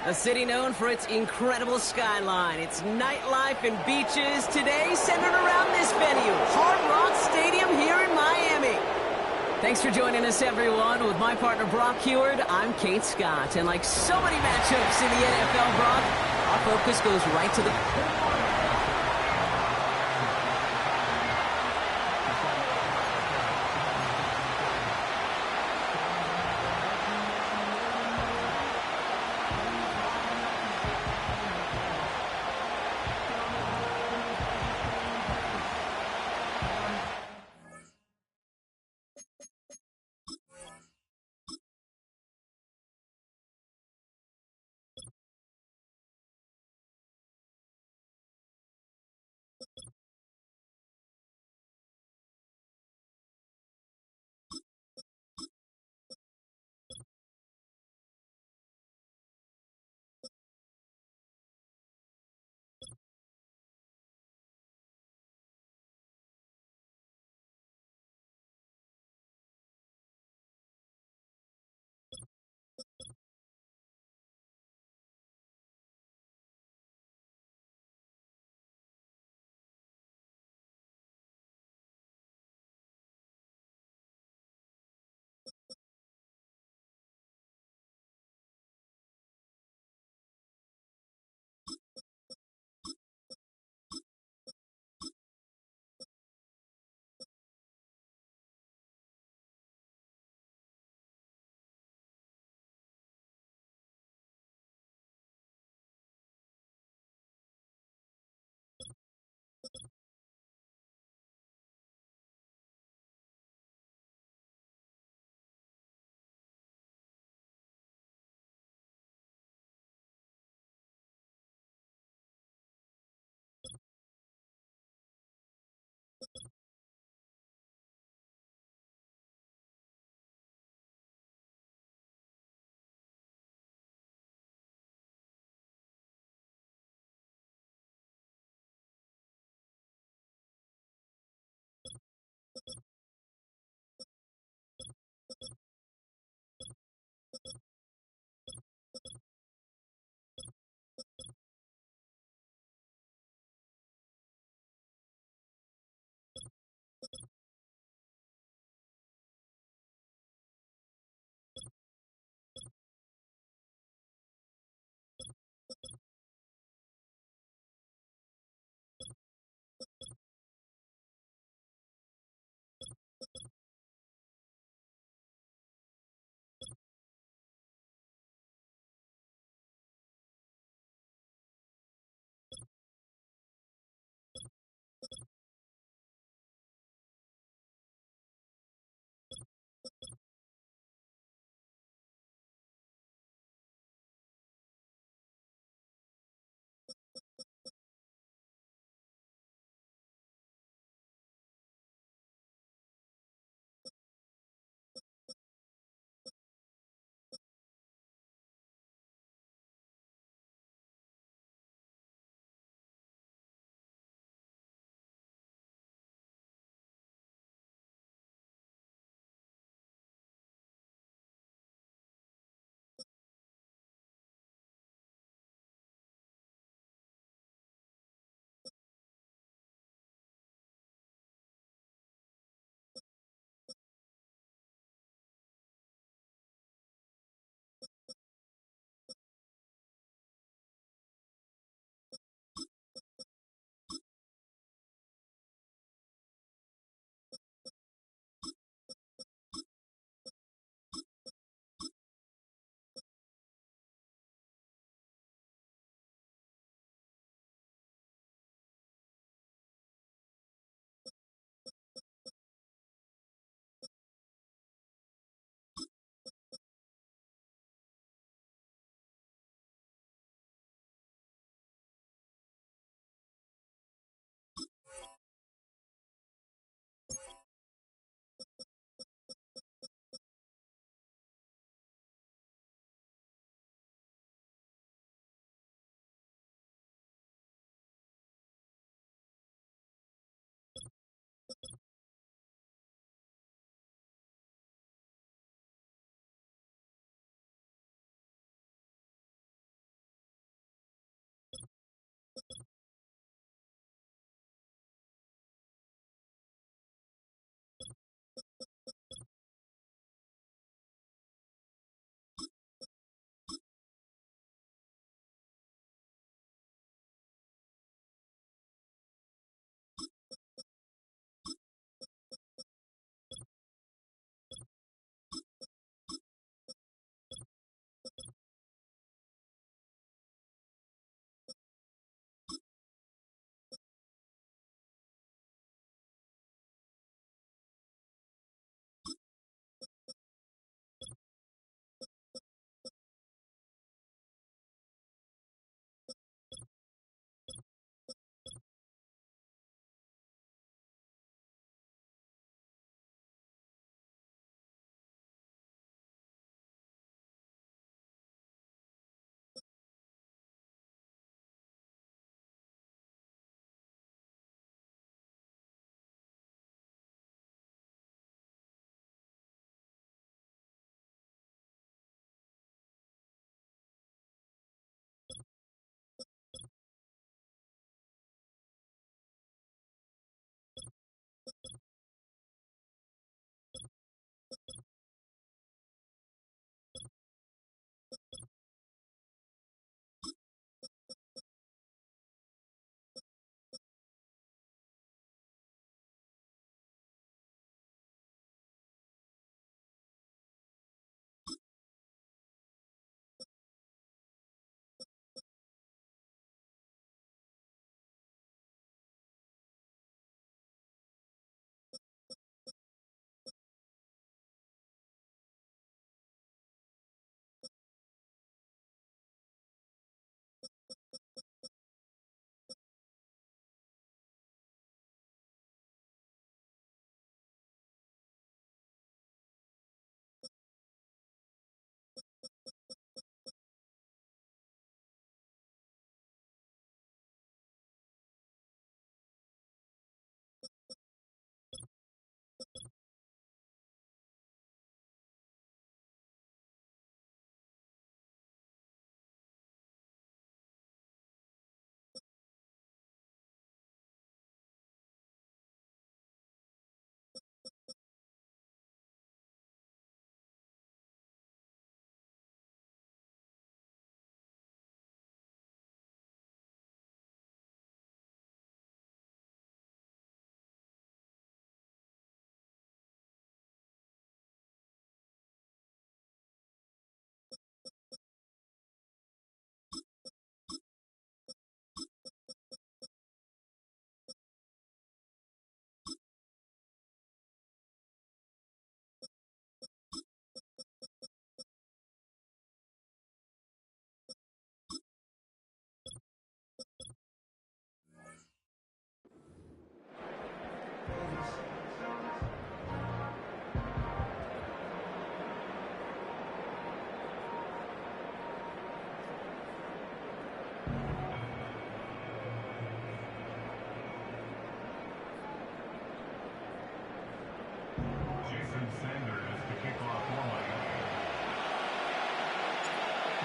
A city known for its incredible skyline, its nightlife and beaches, today centered around this venue, Hard Rock Stadium here in Miami. Thanks for joining us, everyone. With my partner, Brock Heward, I'm Kate Scott. And like so many matchups in the NFL, Brock, our focus goes right to the...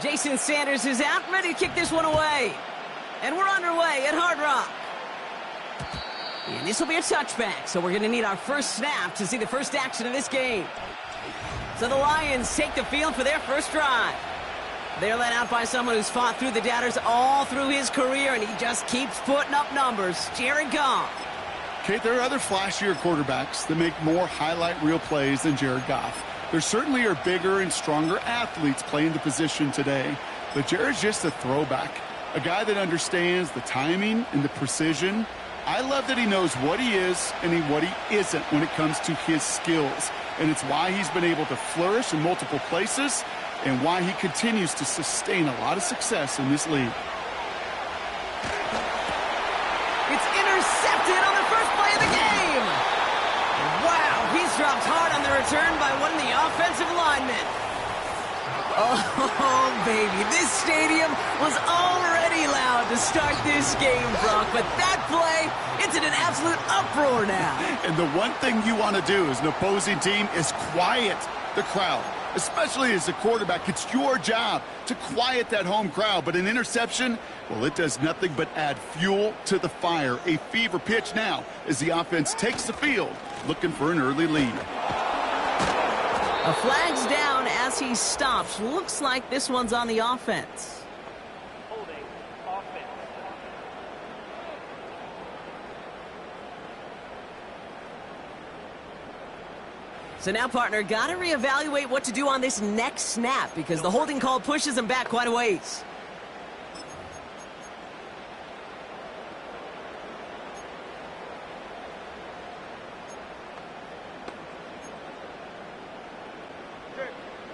Jason Sanders is out, ready to kick this one away. And we're underway at Hard Rock. And this will be a touchback, so we're going to need our first snap to see the first action of this game. So the Lions take the field for their first drive. They're led out by someone who's fought through the doubters all through his career, and he just keeps putting up numbers. Jared Goff. Kate, there are other flashier quarterbacks that make more highlight reel plays than Jared Goff. There certainly are bigger and stronger athletes playing the position today, but Jared's just a throwback, a guy that understands the timing and the precision. I love that he knows what he is and what he isn't when it comes to his skills, and it's why he's been able to flourish in multiple places and why he continues to sustain a lot of success in this league. It's intercepted on the first play of the game. Wow, he's dropped hard on the return by one of the offensive linemen. Oh, baby, this stadium was already loud to start this game, Brock, but that play, it's in an absolute uproar now. And the one thing you want to do as an opposing team is quiet the crowd, especially as a quarterback. It's your job to quiet that home crowd, but an interception, well, it does nothing but add fuel to the fire. A fever pitch now as the offense takes the field, looking for an early lead. A flag's down as he stops. Looks like this one's on the offense. Holding offense. So now, partner, got to reevaluate what to do on this next snap because the holding call pushes him back quite a ways.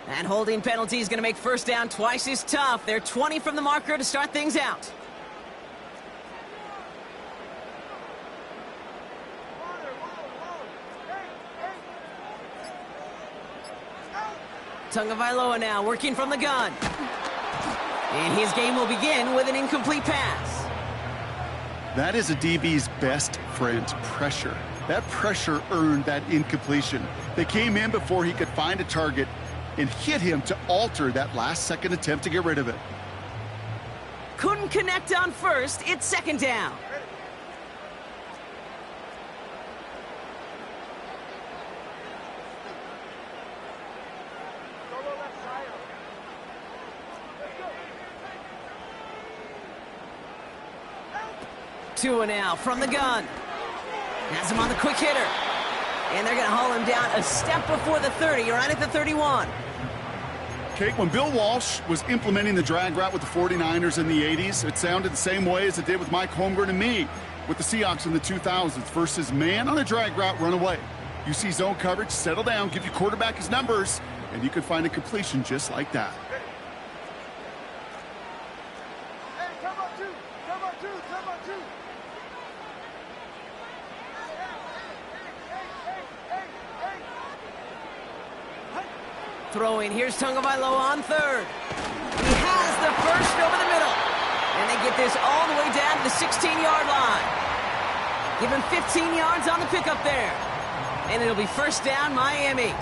And holding penalty is going to make first down twice as tough. They're 20 from the marker to start things out. Tagovailoa now working from the gun. And his game will begin with an incomplete pass. That is a DB's best friend, pressure. That pressure earned that incompletion. They came in before he could find a target and hit him to alter that last-second attempt to get rid of it. Couldn't connect on first. It's second down. Two and out from the gun. Has him on the quick hitter. And they're going to haul him down a step before the 30, right at the 31. Kate, when Bill Walsh was implementing the drag route with the 49ers in the 80s, it sounded the same way as it did with Mike Holmgren and me with the Seahawks in the 2000s versus man on a drag route, run away. You see zone coverage, settle down, give your quarterback his numbers, and you can find a completion just like that. Throwing, here's Tagovailoa on third. He has the first over the middle. And they get this all the way down to the 16-yard line. Give him 15 yards on the pickup there. And it'll be first down, Miami.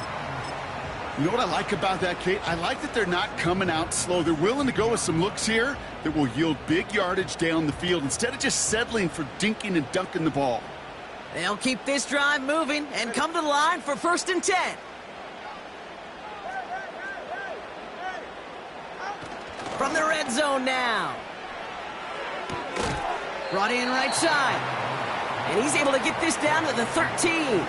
You know what I like about that, Kate? I like that they're not coming out slow. They're willing to go with some looks here that will yield big yardage down the field instead of just settling for dinking and dunking the ball. They'll keep this drive moving and come to the line for first and 10. From the red zone now. Brought in right side. And he's able to get this down to the 13.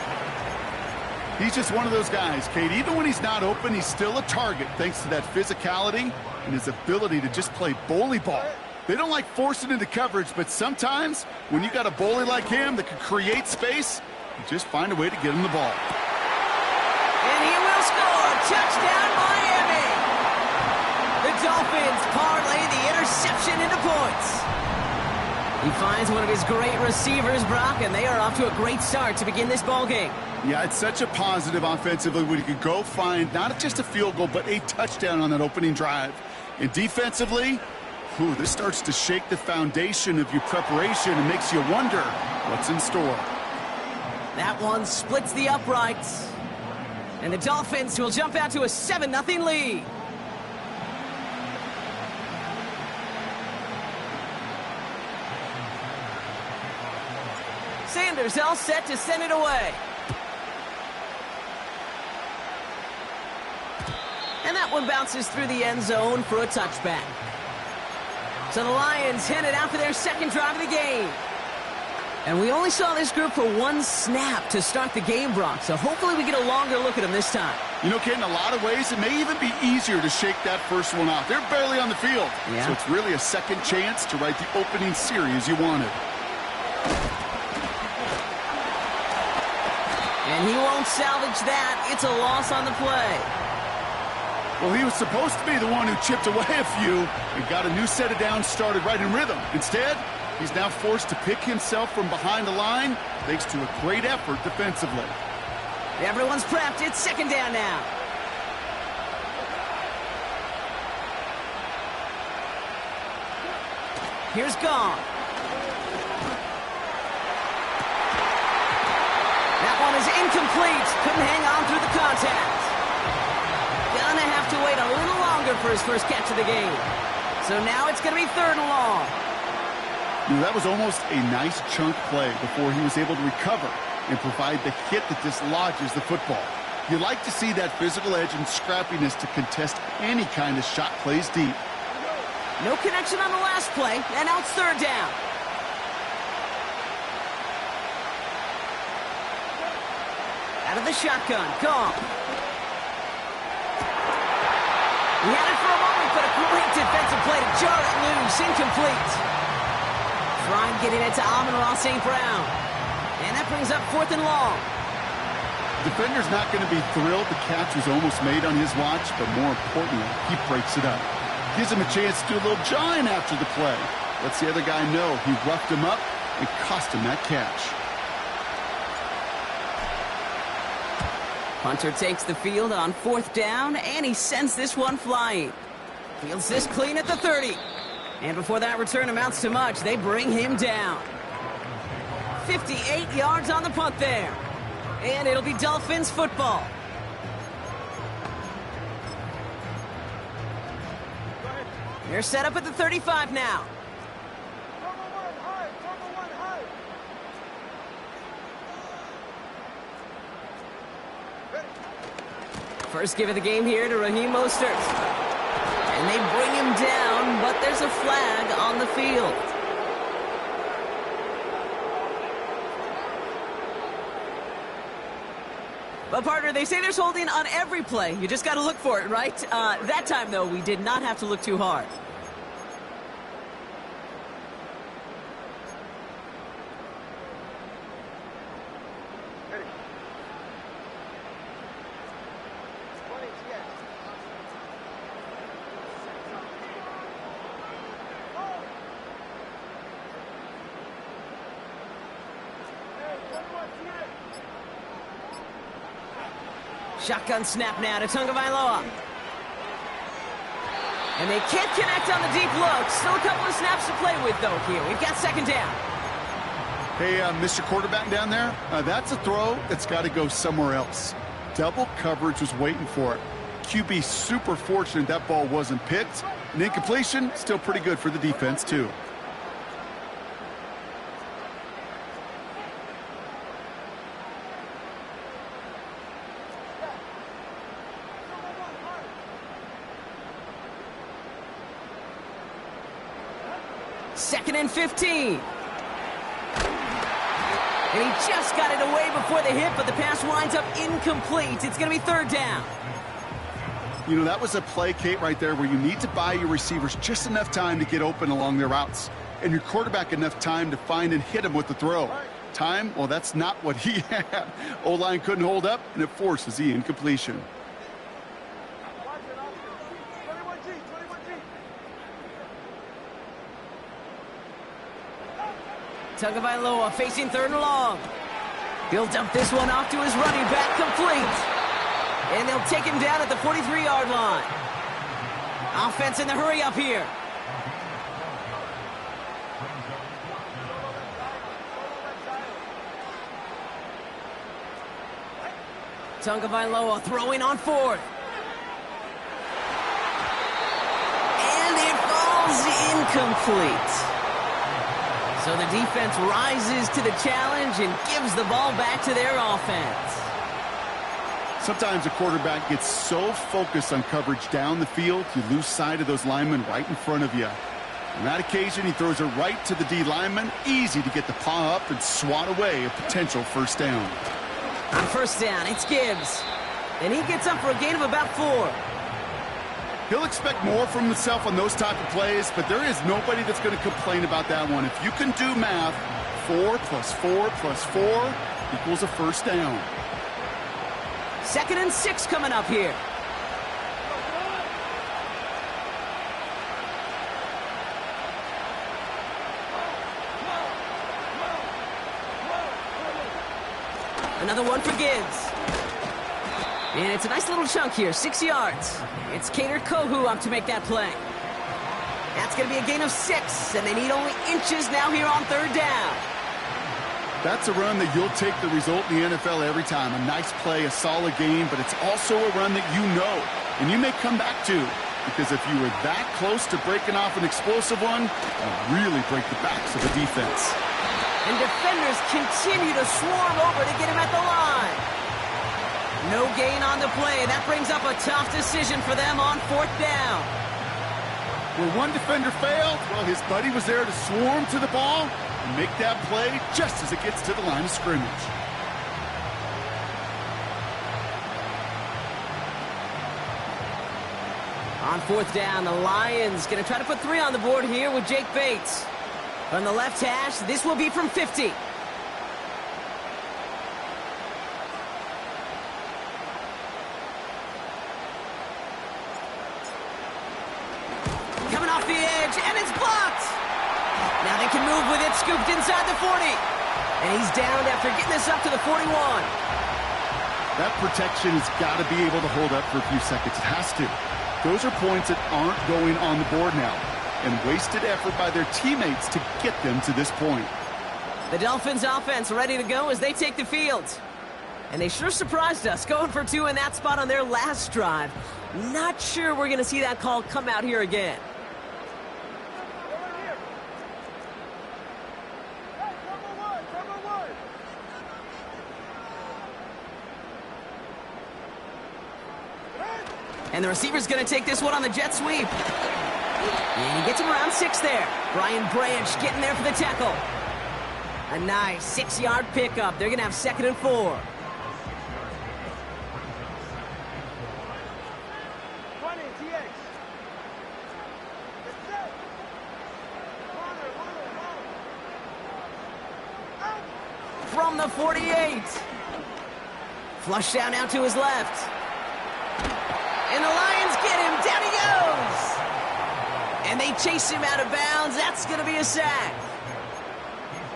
He's just one of those guys, Kate. Even when he's not open, he's still a target thanks to that physicality and his ability to just play bully ball. They don't like forcing into coverage, but sometimes when you got a bully like him that can create space, you just find a way to get him the ball. And he will score. Touchdown, Miami. The Dolphins parlay the interception into points. He finds one of his great receivers, Brock, and they are off to a great start to begin this ball game. Yeah, it's such a positive offensively when you can go find not just a field goal, but a touchdown on that opening drive. And defensively, this starts to shake the foundation of your preparation and makes you wonder what's in store. That one splits the uprights. And the Dolphins will jump out to a 7-0 lead. defenders all set to send it away. And that one bounces through the end zone for a touchback. So the Lions headed out for their second drive of the game. And we only saw this group for one snap to start the game, Brock. So hopefully we get a longer look at them this time. You know, Kate, in a lot of ways, it may even be easier to shake that first one off. They're barely on the field. Yeah. So it's really a second chance to write the opening series you wanted. And he won't salvage that. It's a loss on the play. Well, he was supposed to be the one who chipped away a few and got a new set of downs started right in rhythm. Instead, he's now forced to pick himself from behind the line thanks to a great effort defensively. Everyone's prepped. It's second down now. Here's Gong. That one is incomplete. Couldn't hang on through the contact. Gonna have to wait a little longer for his first catch of the game. So now it's going to be third and long. You know, that was almost a nice chunk play before he was able to recover and provide the hit that dislodges the football. You like to see that physical edge and scrappiness to contest any kind of shot plays deep. No connection on the last play, and now it's third down. Out of the shotgun, Gong. He had it for a moment, but a great defensive play to jar it loose. Incomplete. Trying getting it to Amon-Ra St. Brown. And that brings up fourth and long. Defender's not going to be thrilled the catch was almost made on his watch, but more importantly, he breaks it up. Gives him a chance to do a little jawing after the play. Lets the other guy know he roughed him up and cost him that catch. Hunter takes the field on fourth down, and he sends this one flying. Fields this clean at the 30. And before that return amounts to much, they bring him down. 58 yards on the punt there. And it'll be Dolphins football. They're set up at the 35 now. First give of the game here to Raheem Mostert. And they bring him down, but there's a flag on the field. But, partner, they say there's holding on every play. You just got to look for it, right? That time, though, we did not have to look too hard. Shotgun snap now to Tagovailoa. And they can't connect on the deep look. Still a couple of snaps to play with, though, here. We've got second down. Hey, Mr. Quarterback down there, that's a throw that's got to go somewhere else. Double coverage was waiting for it. QB super fortunate that ball wasn't picked. An incompletion, still pretty good for the defense, too. Second and 15. And he just got it away before the hit, but the pass winds up incomplete. It's going to be third down. You know, that was a play, Kate, right there where you need to buy your receivers just enough time to get open along their routes. And your quarterback enough time to find and hit him with the throw. Time, well, that's not what he had. O-line couldn't hold up, and it forces the incompletion. Tagovailoa facing third and long. He'll dump this one off to his running back, complete. And they'll take him down at the 43-yard line. Offense in the hurry up here. Tagovailoa throwing on fourth. And it falls incomplete. So the defense rises to the challenge and gives the ball back to their offense. Sometimes a quarterback gets so focused on coverage down the field, you lose sight of those linemen right in front of you. On that occasion, he throws it right to the D lineman. Easy to get the paw up and swat away a potential first down. On first down, it's Gibbs. And he gets up for a gain of about 4. He'll expect more from himself on those type of plays, but there is nobody that's going to complain about that one. If you can do math, 4 plus 4 plus 4 equals a first down. 2nd and 6 coming up here. Another one for Gibbs. And it's a nice little chunk here, 6 yards. It's Cater Kohu up to make that play. That's going to be a gain of 6, and they need only inches now here on 3rd down. That's a run that you'll take the result in the NFL every time. A nice play, a solid game, but it's also a run that you know, and you may come back to, because if you were that close to breaking off an explosive one, it'll really break the backs of the defense. And defenders continue to swarm over to get him at the line. No gain on the play. That brings up a tough decision for them on 4th down. Where one defender failed, well, his buddy was there to swarm to the ball and make that play just as it gets to the line of scrimmage. On 4th down, the Lions going to try to put 3 on the board here with Jake Bates. From the left hash, this will be from 50. Coming off the edge, and it's blocked. Now they can move with it, scooped inside the 40. And he's downed after getting this up to the 41. That protection has got to be able to hold up for a few seconds. It has to. Those are points that aren't going on the board now, and wasted effort by their teammates to get them to this point. The Dolphins offense ready to go as they take the field. And they sure surprised us, going for 2 in that spot on their last drive. Not sure we're going to see that call come out here again. And the receiver's going to take this one on the jet sweep. And he gets him around 6 there. Brian Branch getting there for the tackle. A nice 6-yard pickup. They're going to have 2nd and 4. From the 48. Flush down now to his left. And the Lions get him. Down he goes. And they chase him out of bounds. That's going to be a sack.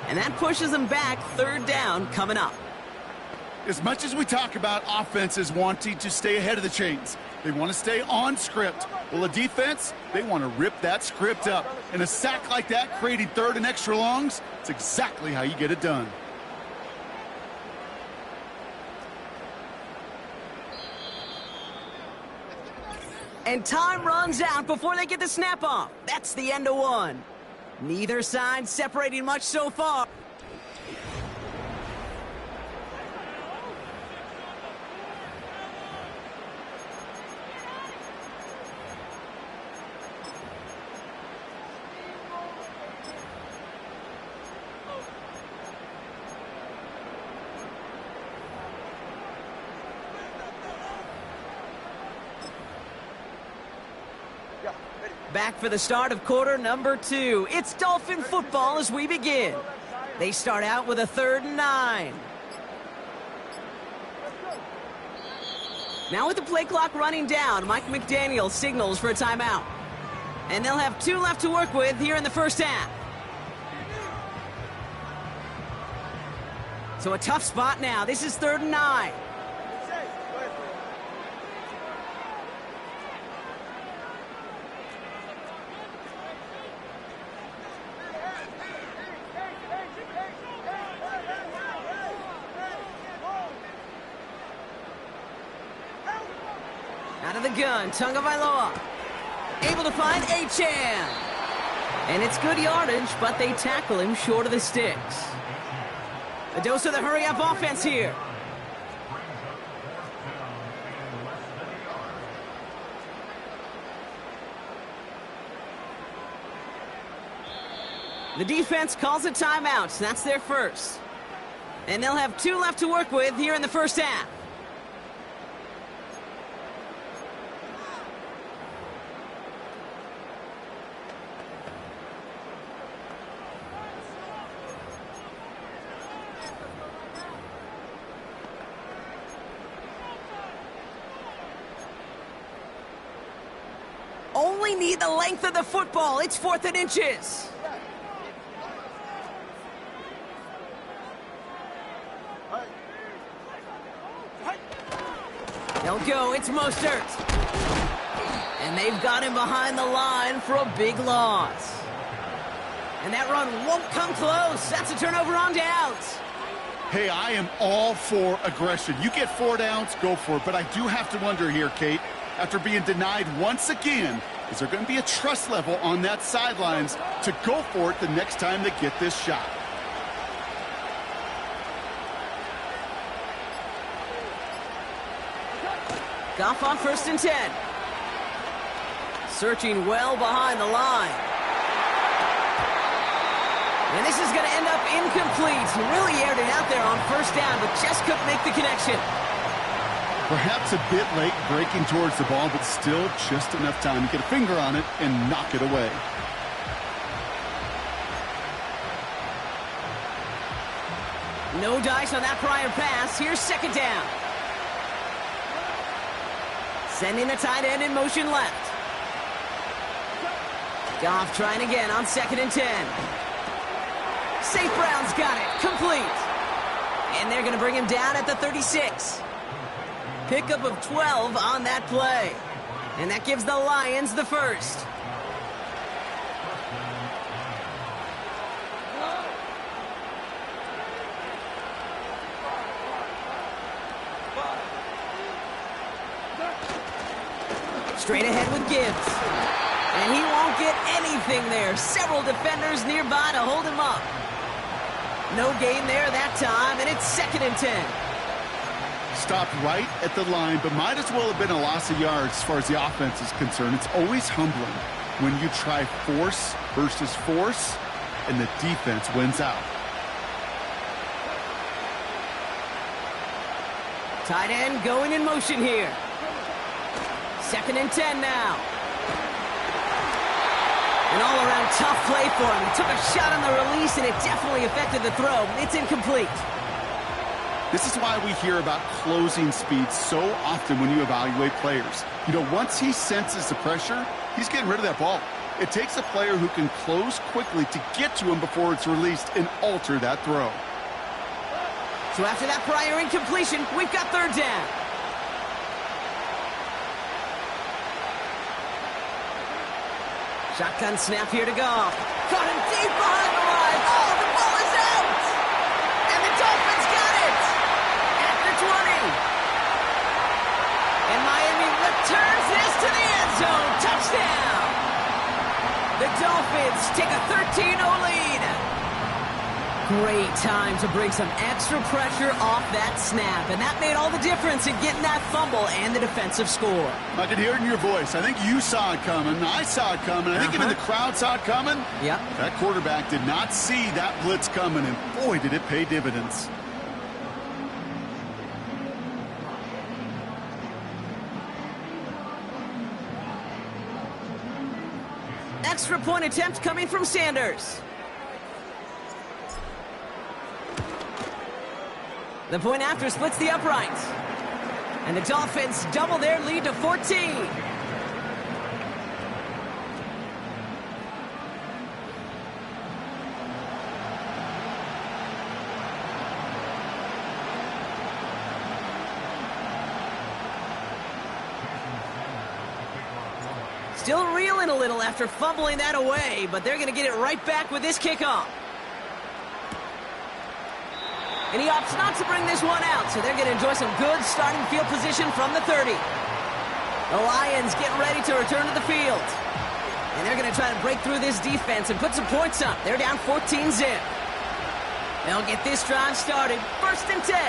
And that pushes them back. 3rd down coming up. As much as we talk about offenses wanting to stay ahead of the chains, they want to stay on script. Well, a defense, they want to rip that script up. And a sack like that, creating 3rd and extra longs, it's exactly how you get it done. And time runs out before they get the snap off. That's the end of 1. Neither side separating much so far. Back for the start of quarter number 2. It's Dolphin football as we begin. They start out with a 3rd and 9. Now with the play clock running down, Mike McDaniel signals for a timeout. And they'll have 2 left to work with here in the first half. So a tough spot now. This is 3rd and 9. Out of the gun, Tunga Vailoa. Able to find Achan. And it's good yardage, but they tackle him short of the sticks. A dose of the hurry-up offense here. The defense calls a timeout. That's their first. And they'll have 2 left to work with here in the first half. Only need the length of the football. It's 4th and inches. They'll go. It's Mostert. And they've got him behind the line for a big loss. And that run won't come close. That's a turnover on downs. Hey, I am all for aggression. You get 4 downs, go for it. But I do have to wonder here, Kate, after being denied once again, is there going to be a trust level on that sidelines to go for it the next time they get this shot? Goff on 1st and 10. Searching well behind the line. And this is going to end up incomplete. He really aired it out there on 1st down, but just couldn't make the connection. Perhaps a bit late breaking towards the ball, but still just enough time to get a finger on it and knock it away. No dice on that prior pass. Here's 2nd down. Sending the tight end in motion left. Goff trying again on 2nd and 10. St. Brown's got it. Complete. And they're going to bring him down at the 36. Pickup of 12 on that play. And that gives the Lions the first. Straight ahead with Gibbs. And he won't get anything there. Several defenders nearby to hold him up. No gain there that time, and it's 2nd and 10. Stopped right at the line, but might as well have been a loss of yards as far as the offense is concerned. It's always humbling when you try force versus force, and the defense wins out. Tight end going in motion here. 2nd and 10 now. An all-around tough play for him. He took a shot on the release, and it definitely affected the throw. It's incomplete. This is why we hear about closing speed so often when you evaluate players. You know, once he senses the pressure, he's getting rid of that ball. It takes a player who can close quickly to get to him before it's released and alter that throw. So after that prior incompletion, we've got 3rd down. Shotgun snap here to Goff. Caught him deep behind the line. Oh, the ball is out! And the Dolphins got it! At the 20. And Miami returns this to the end zone. Touchdown! The Dolphins take a 13-0 lead. Great time to bring some extra pressure off that snap. And that made all the difference in getting that fumble and the defensive score. I could hear it in your voice. I think you saw it coming. I saw it coming. I think even the crowd saw it coming. Yep. That quarterback did not see that blitz coming, and boy, did it pay dividends. Extra point attempt coming from Sanders. The point after splits the uprights. And the Dolphins double their lead to 14. Still reeling a little after fumbling that away, but they're going to get it right back with this kickoff. And he opts not to bring this one out, so they're going to enjoy some good starting field position from the 30. The Lions get ready to return to the field. And they're going to try to break through this defense and put some points up. They're down 14 zip. They'll get this drive started. 1st and 10.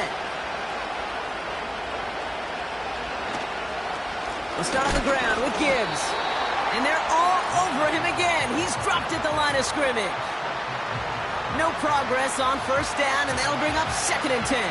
They'll start on the ground with Gibbs. And they're all over him again. He's dropped at the line of scrimmage. No progress on 1st down, and that'll bring up 2nd and 10.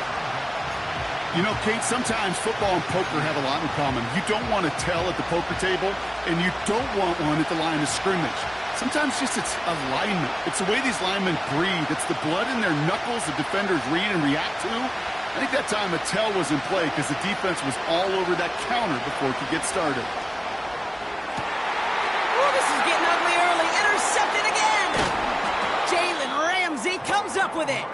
You know, Kate, sometimes football and poker have a lot in common. You don't want to tell at the poker table, and you don't want one at the line of scrimmage. Sometimes just it's alignment. It's the way these linemen breathe. It's the blood in their knuckles the defenders read and react to. I think that time a tell was in play because the defense was all over that counter before it could get started. Oh, this is getting ugly early. Intercepted again. Jalen Ramsey comes up with it.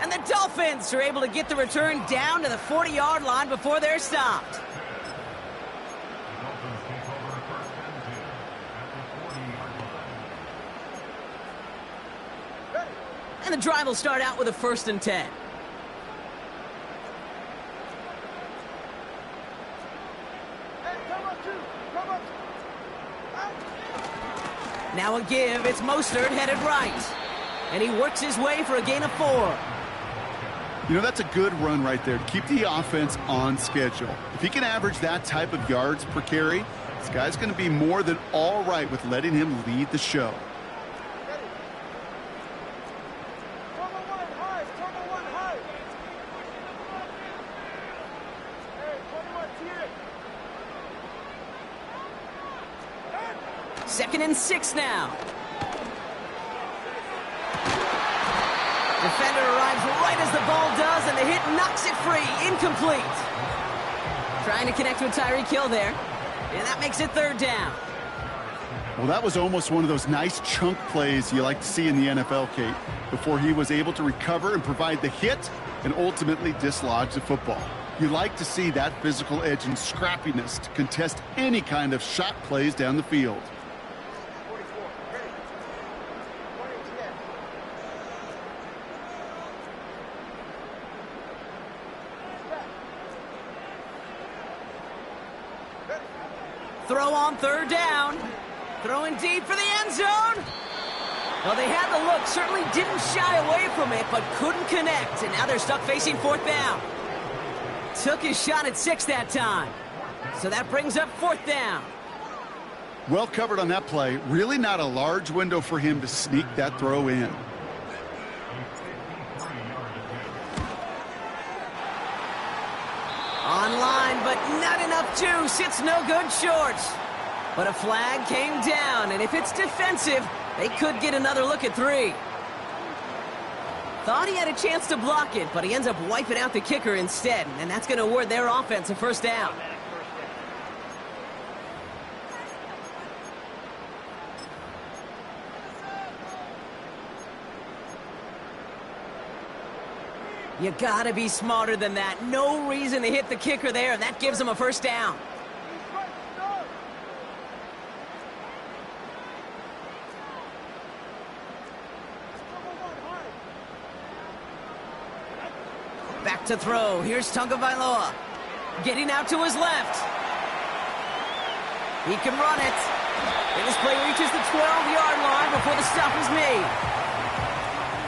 And the Dolphins are able to get the return down to the 40-yard line before they're stopped. And the drive will start out with a 1st and 10. Now a give. It's Mostert headed right. And he works his way for a gain of 4. You know, that's a good run right there to keep the offense on schedule. If he can average that type of yards per carry, this guy's going to be more than all right with letting him lead the show. Second and 6 now. Defender arrives right as the ball does, and the hit knocks it free. Incomplete. Trying to connect with Tyreek Hill there. And that makes it 3rd down. Well, that was almost one of those nice chunk plays you like to see in the NFL, Kate, before he was able to recover and provide the hit and ultimately dislodge the football. You like to see that physical edge and scrappiness to contest any kind of shot plays down the field. Throw on 3rd down. Throwing deep for the end zone. Well, they had the look. Certainly didn't shy away from it, but couldn't connect. And now they're stuck facing 4th down. Took his shot at 6 that time. So that brings up 4th down. Well covered on that play. Really not a large window for him to sneak that throw in. Online, but not enough juice. It's no good short. But a flag came down, and if it's defensive, they could get another look at 3. Thought he had a chance to block it, but he ends up wiping out the kicker instead, and that's going to award their offense a 1st down. You gotta be smarter than that. No reason to hit the kicker there, and that gives him a 1st down. Back to throw. Here's Tagovailoa. Getting out to his left. He can run it. And this play reaches the 12-yard line before the stop is made.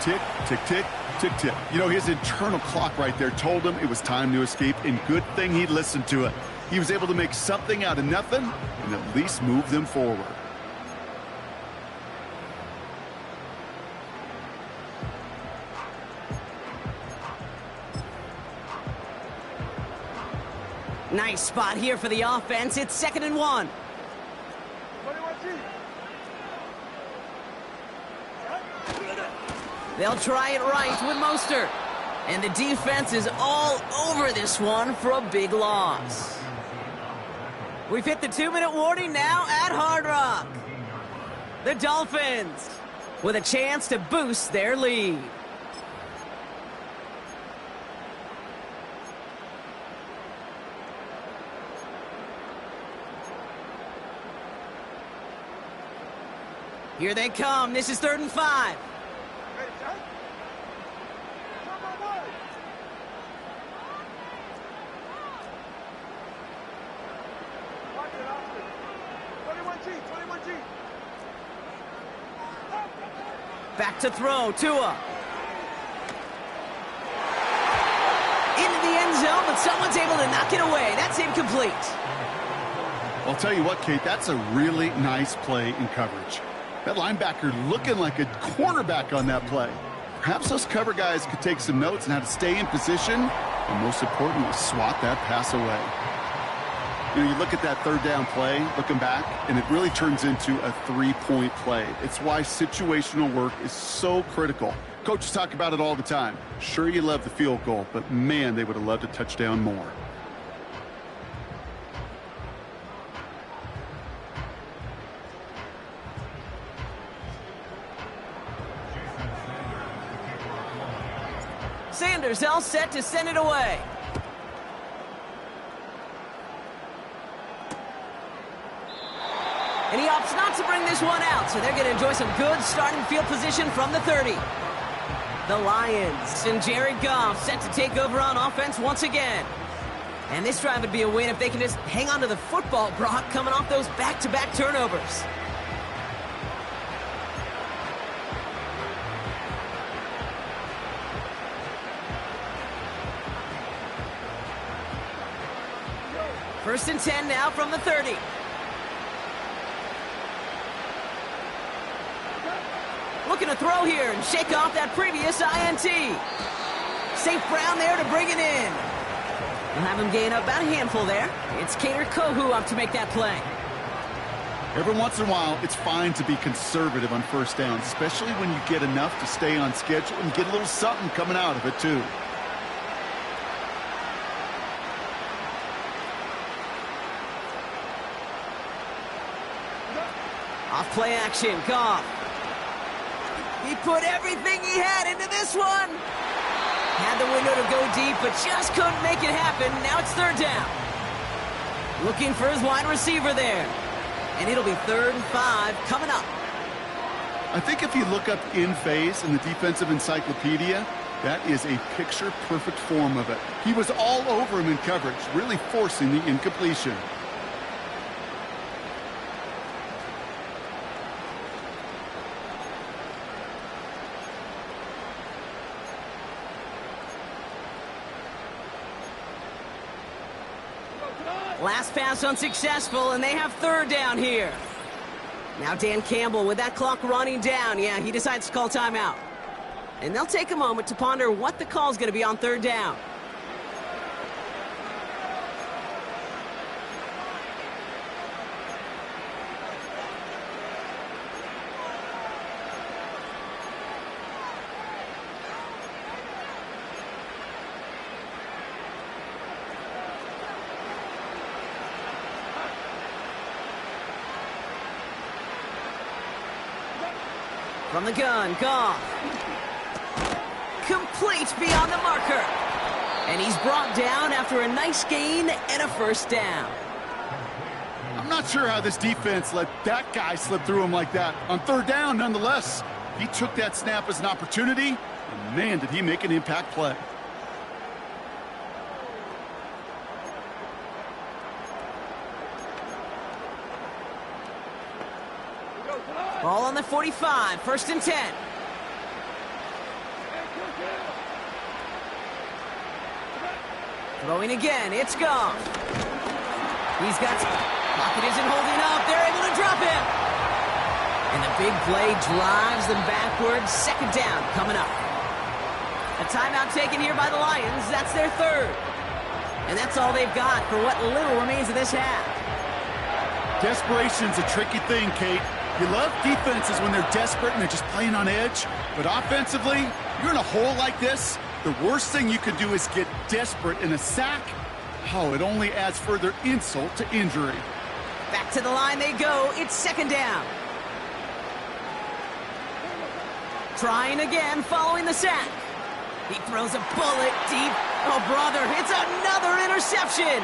Tick, tick, tick. Tick-tick. You know, his internal clock right there told him it was time to escape, and good thing he listened to it. He was able to make something out of nothing and at least move them forward. Nice spot here for the offense. It's 2nd and 1. They'll try it right with Mostert. And the defense is all over this one for a big loss. We've hit the 2-minute warning now at Hard Rock. The Dolphins with a chance to boost their lead. Here they come. This is 3rd and 5. Back to throw, Tua. Into the end zone, but someone's able to knock it away. That's incomplete. I'll tell you what, Kate, that's a really nice play in coverage. That linebacker looking like a cornerback on that play. Perhaps those cover guys could take some notes on how to stay in position and, most importantly, swat that pass away. You know, you look at that third down play, looking back, and it really turns into a three-point play. It's why situational work is so critical. Coaches talk about it all the time. Sure, you love the field goal, but man, they would have loved a touchdown more. Sanders all set to send it away. And he opts not to bring this one out, so they're going to enjoy some good starting field position from the 30. The Lions and Jared Goff set to take over on offense once again. And this drive would be a win if they can just hang on to the football, Brock, coming off those back-to-back turnovers. First and 10 now from the 30. Looking to throw here and shake off that previous INT. St. Brown there to bring it in. We'll have him gain up about a handful there. It's Kader Kohu up to make that play. Every once in a while, it's fine to be conservative on first down, especially when you get enough to stay on schedule and get a little something coming out of it, too. Off play action, Goff. He put everything he had into this one. Had the window to go deep, but just couldn't make it happen. Now it's third down. Looking for his wide receiver there. And it'll be 3rd and 5 coming up. I think if you look up in phase in the defensive encyclopedia, that is a picture-perfect form of it. He was all over him in coverage, really forcing the incompletion. Last pass unsuccessful, and they have third down here. Now Dan Campbell with that clock running down. Yeah, he decides to call timeout. And they'll take a moment to ponder what the call is going to be on third down. From the gun, Goff. Complete beyond the marker. And he's brought down after a nice gain and a first down. I'm not sure how this defense let that guy slip through him like that. On third down, nonetheless, he took that snap as an opportunity, and man, did he make an impact play. Ball on the 45, 1st and 10. Throwing again, it's Goff. He's got... Pocket isn't holding up, they're able to drop him. And the big play drives them backwards, 2nd down coming up. A timeout taken here by the Lions, that's their 3rd. And that's all they've got for what little remains of this half. Desperation's a tricky thing, Kate. You love defenses when they're desperate and they're just playing on edge. But offensively, you're in a hole like this, the worst thing you could do is get desperate in a sack. Oh, it only adds further insult to injury. Back to the line they go. It's 2nd down. Trying again following the sack. He throws a bullet deep. Oh, brother, it's another interception.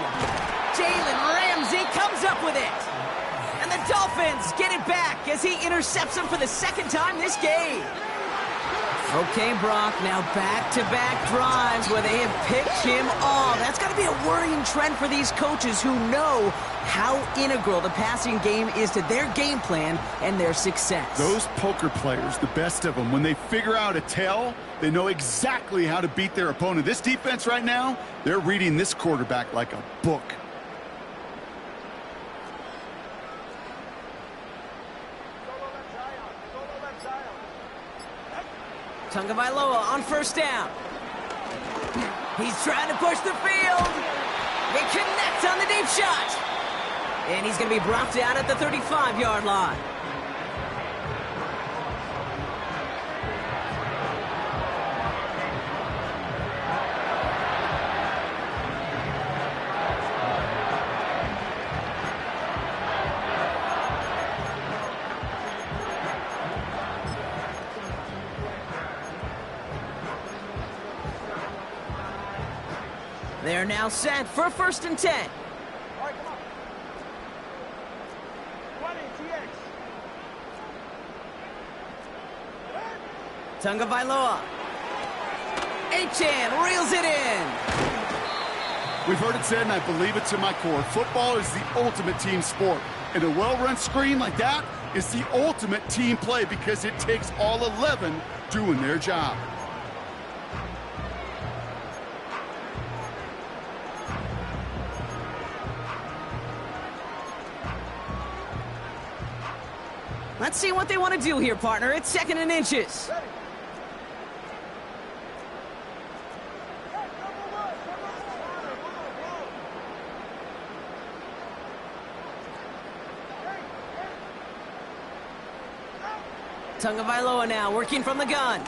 Jalen Ramsey comes up with it. And the Dolphins get it back as he intercepts him for the 2nd time this game. Okay, Brock, now back-to-back drives where they have picked him off. That's got to be a worrying trend for these coaches who know how integral the passing game is to their game plan and their success. Those poker players, the best of them, when they figure out a tell, they know exactly how to beat their opponent. This defense right now, they're reading this quarterback like a book. Tagovailoa on first down. He's trying to push the field. They connect on the deep shot. And he's going to be brought down at the 35-yard line. They're now set for 1st and 10. All right, come on. 20, TX. Tagovailoa. Achan reels it in. We've heard it said, and I believe it to my core, football is the ultimate team sport. And a well-run screen like that is the ultimate team play because it takes all 11 doing their job. Let's see what they want to do here, partner. It's 2nd and inches. Tagovailoa now working from the gun.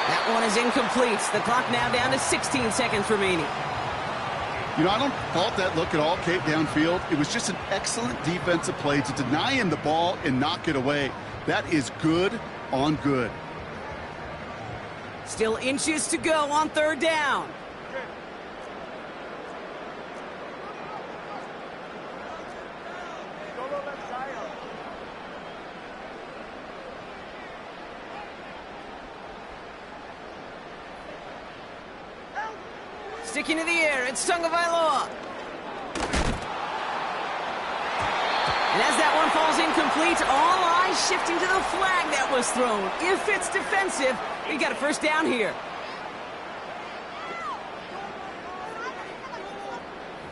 That one is incomplete. The clock now down to 16 seconds remaining. You know, I don't fault that look at all, Kate, downfield. It was just an excellent defensive play to deny him the ball and knock it away. That is good on good. Still inches to go on 3rd down. Sticking to the air, it's Tagovailoa. And as that one falls incomplete, all eyes shifting to the flag that was thrown. If it's defensive, we got a 1st down here.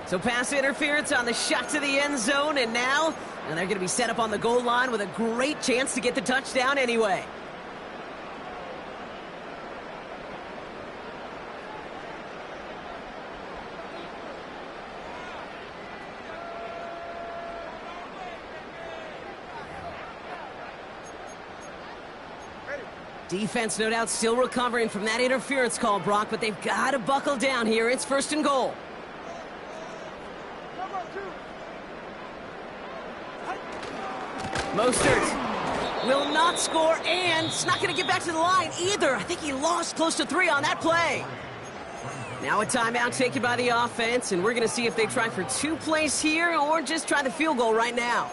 So pass interference on the shot to the end zone, and now they're going to be set up on the goal line with a great chance to get the touchdown anyway. Defense, no doubt, still recovering from that interference call, Brock, but they've got to buckle down here. It's 1st and goal. Mostert will not score, and it's not going to get back to the line either. I think he lost close to 3 on that play. Now a timeout taken by the offense, and we're going to see if they try for 2 plays here or just try the field goal right now.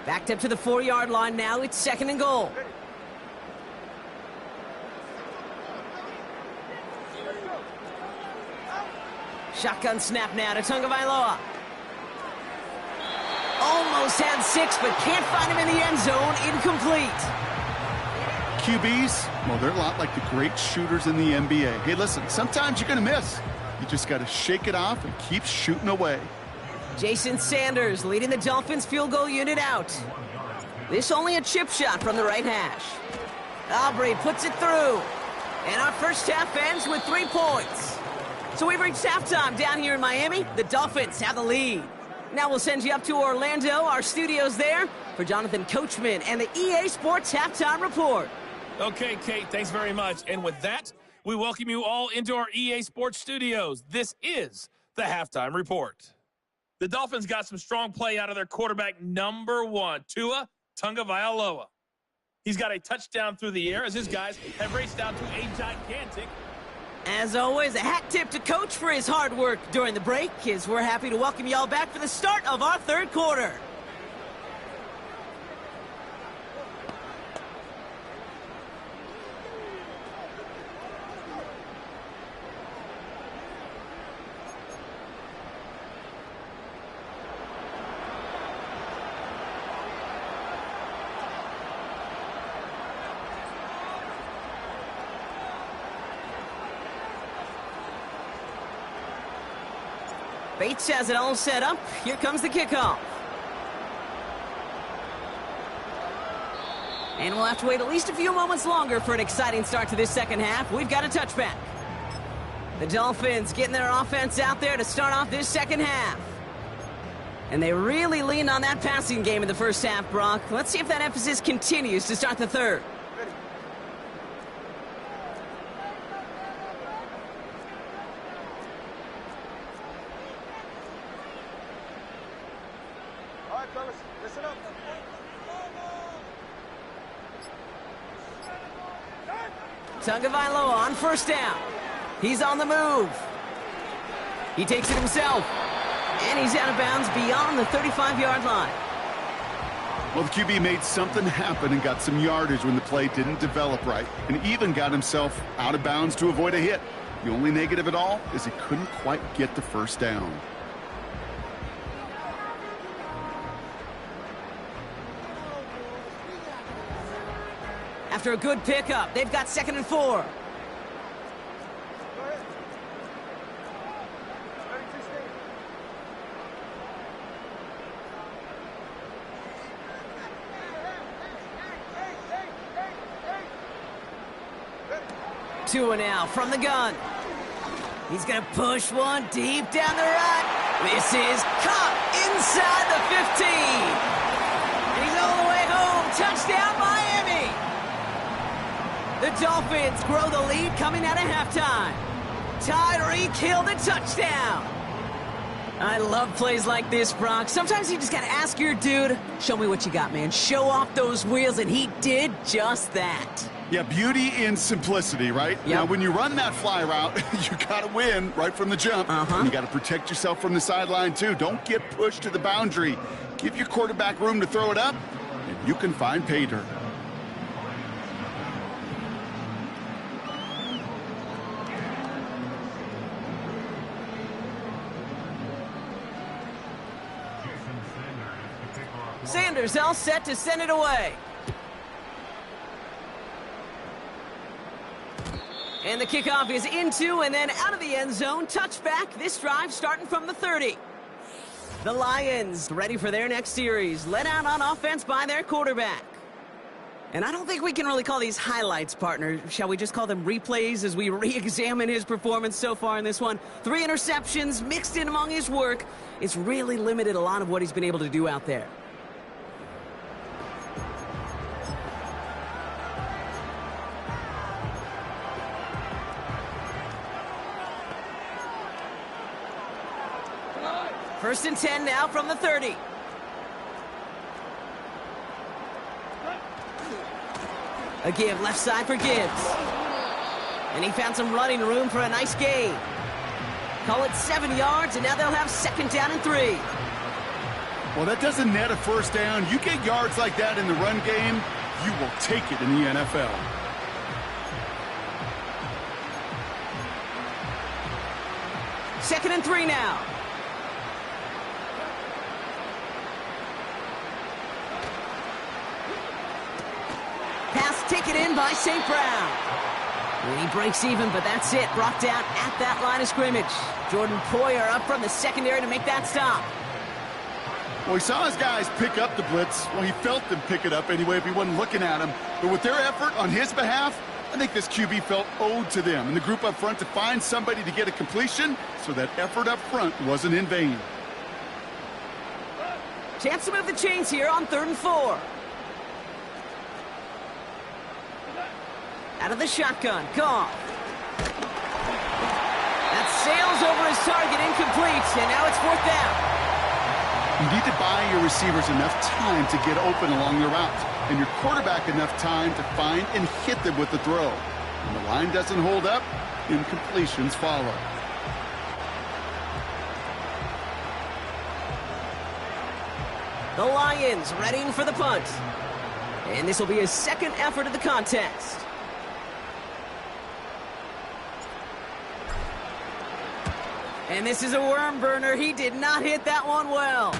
Backed up to the 4-yard line now. It's 2nd and goal. Shotgun snap now to Tagovailoa. Almost had 6, but can't find him in the end zone. Incomplete. QBs, well, they're a lot like the great shooters in the NBA. Hey, listen, sometimes you're going to miss. You just got to shake it off and keep shooting away. Jason Sanders leading the Dolphins field goal unit out. This only a chip shot from the right hash. Aubrey puts it through. And our first half ends with 3 points. So we've reached halftime down here in Miami. The Dolphins have the lead. Now we'll send you up to Orlando, our studios there, for Jonathan Coachman and the EA Sports Halftime Report. Okay, Kate, thanks very much. And with that, we welcome you all into our EA Sports studios. This is the Halftime Report. The Dolphins got some strong play out of their quarterback, number 1, Tua Tagovailoa. He's got a touchdown through the air as his guys have raced out to a gigantic As always, a hat tip to Coach for his hard work during the break, as we're happy to welcome you all back for the start of our third quarter. Bates has it all set up. Here comes the kickoff. And we'll have to wait at least a few moments longer for an exciting start to this second half. We've got a touchback. The Dolphins getting their offense out there to start off this second half. And they really leaned on that passing game in the first half, Brock. Let's see if that emphasis continues to start the third. Listen up. Tagovailoa on first down. He's on the move. He takes it himself. And he's out of bounds beyond the 35-yard line. Well, the QB made something happen and got some yardage when the play didn't develop right, and even got himself out of bounds to avoid a hit. The only negative at all is he couldn't quite get the first down. After a good pickup, they've got 2nd and 4. Tua now from the gun. He's going to push one deep down the right. This is caught inside the 15. And he's all the way home. Touchdown, Miami. The Dolphins grow the lead coming out of halftime. Tyreek Hill the touchdown. I love plays like this, Brock. Sometimes you just got to ask your dude, show me what you got, man. Show off those wheels, and he did just that. Yeah, beauty in simplicity, right? Yep. Now, when you run that fly route, you got to win right from the jump. And you got to protect yourself from the sideline, too. Don't get pushed to the boundary. Give your quarterback room to throw it up, and you can find pay dirt. Sanders all set to send it away. And the kickoff is into and then out of the end zone. Touchback. This drive starting from the 30. The Lions ready for their next series. Led out on offense by their quarterback. And I don't think we can really call these highlights, partner. Shall we just call them replays as we re-examine his performance so far in this one? 3 interceptions mixed in among his work. It's really limited a lot of what he's been able to do out there. First and 10 now from the 30. A give left side for Gibbs. And he found some running room for a nice gain. Call it 7 yards, and now they'll have 2nd down and 3. Well, that doesn't net a first down. You get yards like that in the run game, you will take it in the NFL. Second and 3 now. Pass taken in by St. Brown. And he breaks even, but that's it. Brought down at that line of scrimmage. Jordan Poyer up from the secondary to make that stop. Well, he saw his guys pick up the blitz. Well, he felt them pick it up anyway if he wasn't looking at him. But with their effort on his behalf, I think this QB felt owed to them and the group up front to find somebody to get a completion, so that effort up front wasn't in vain. Chance to move the chains here on 3rd and 4. Out of the shotgun, Goff. That sails over his target, incomplete, and now it's 4th down. You need to buy your receivers enough time to get open along the route, and your quarterback enough time to find and hit them with the throw. When the line doesn't hold up, incompletions follow. The Lions readying for the punt. And this will be his second effort of the contest. And this is a worm burner. He did not hit that one well.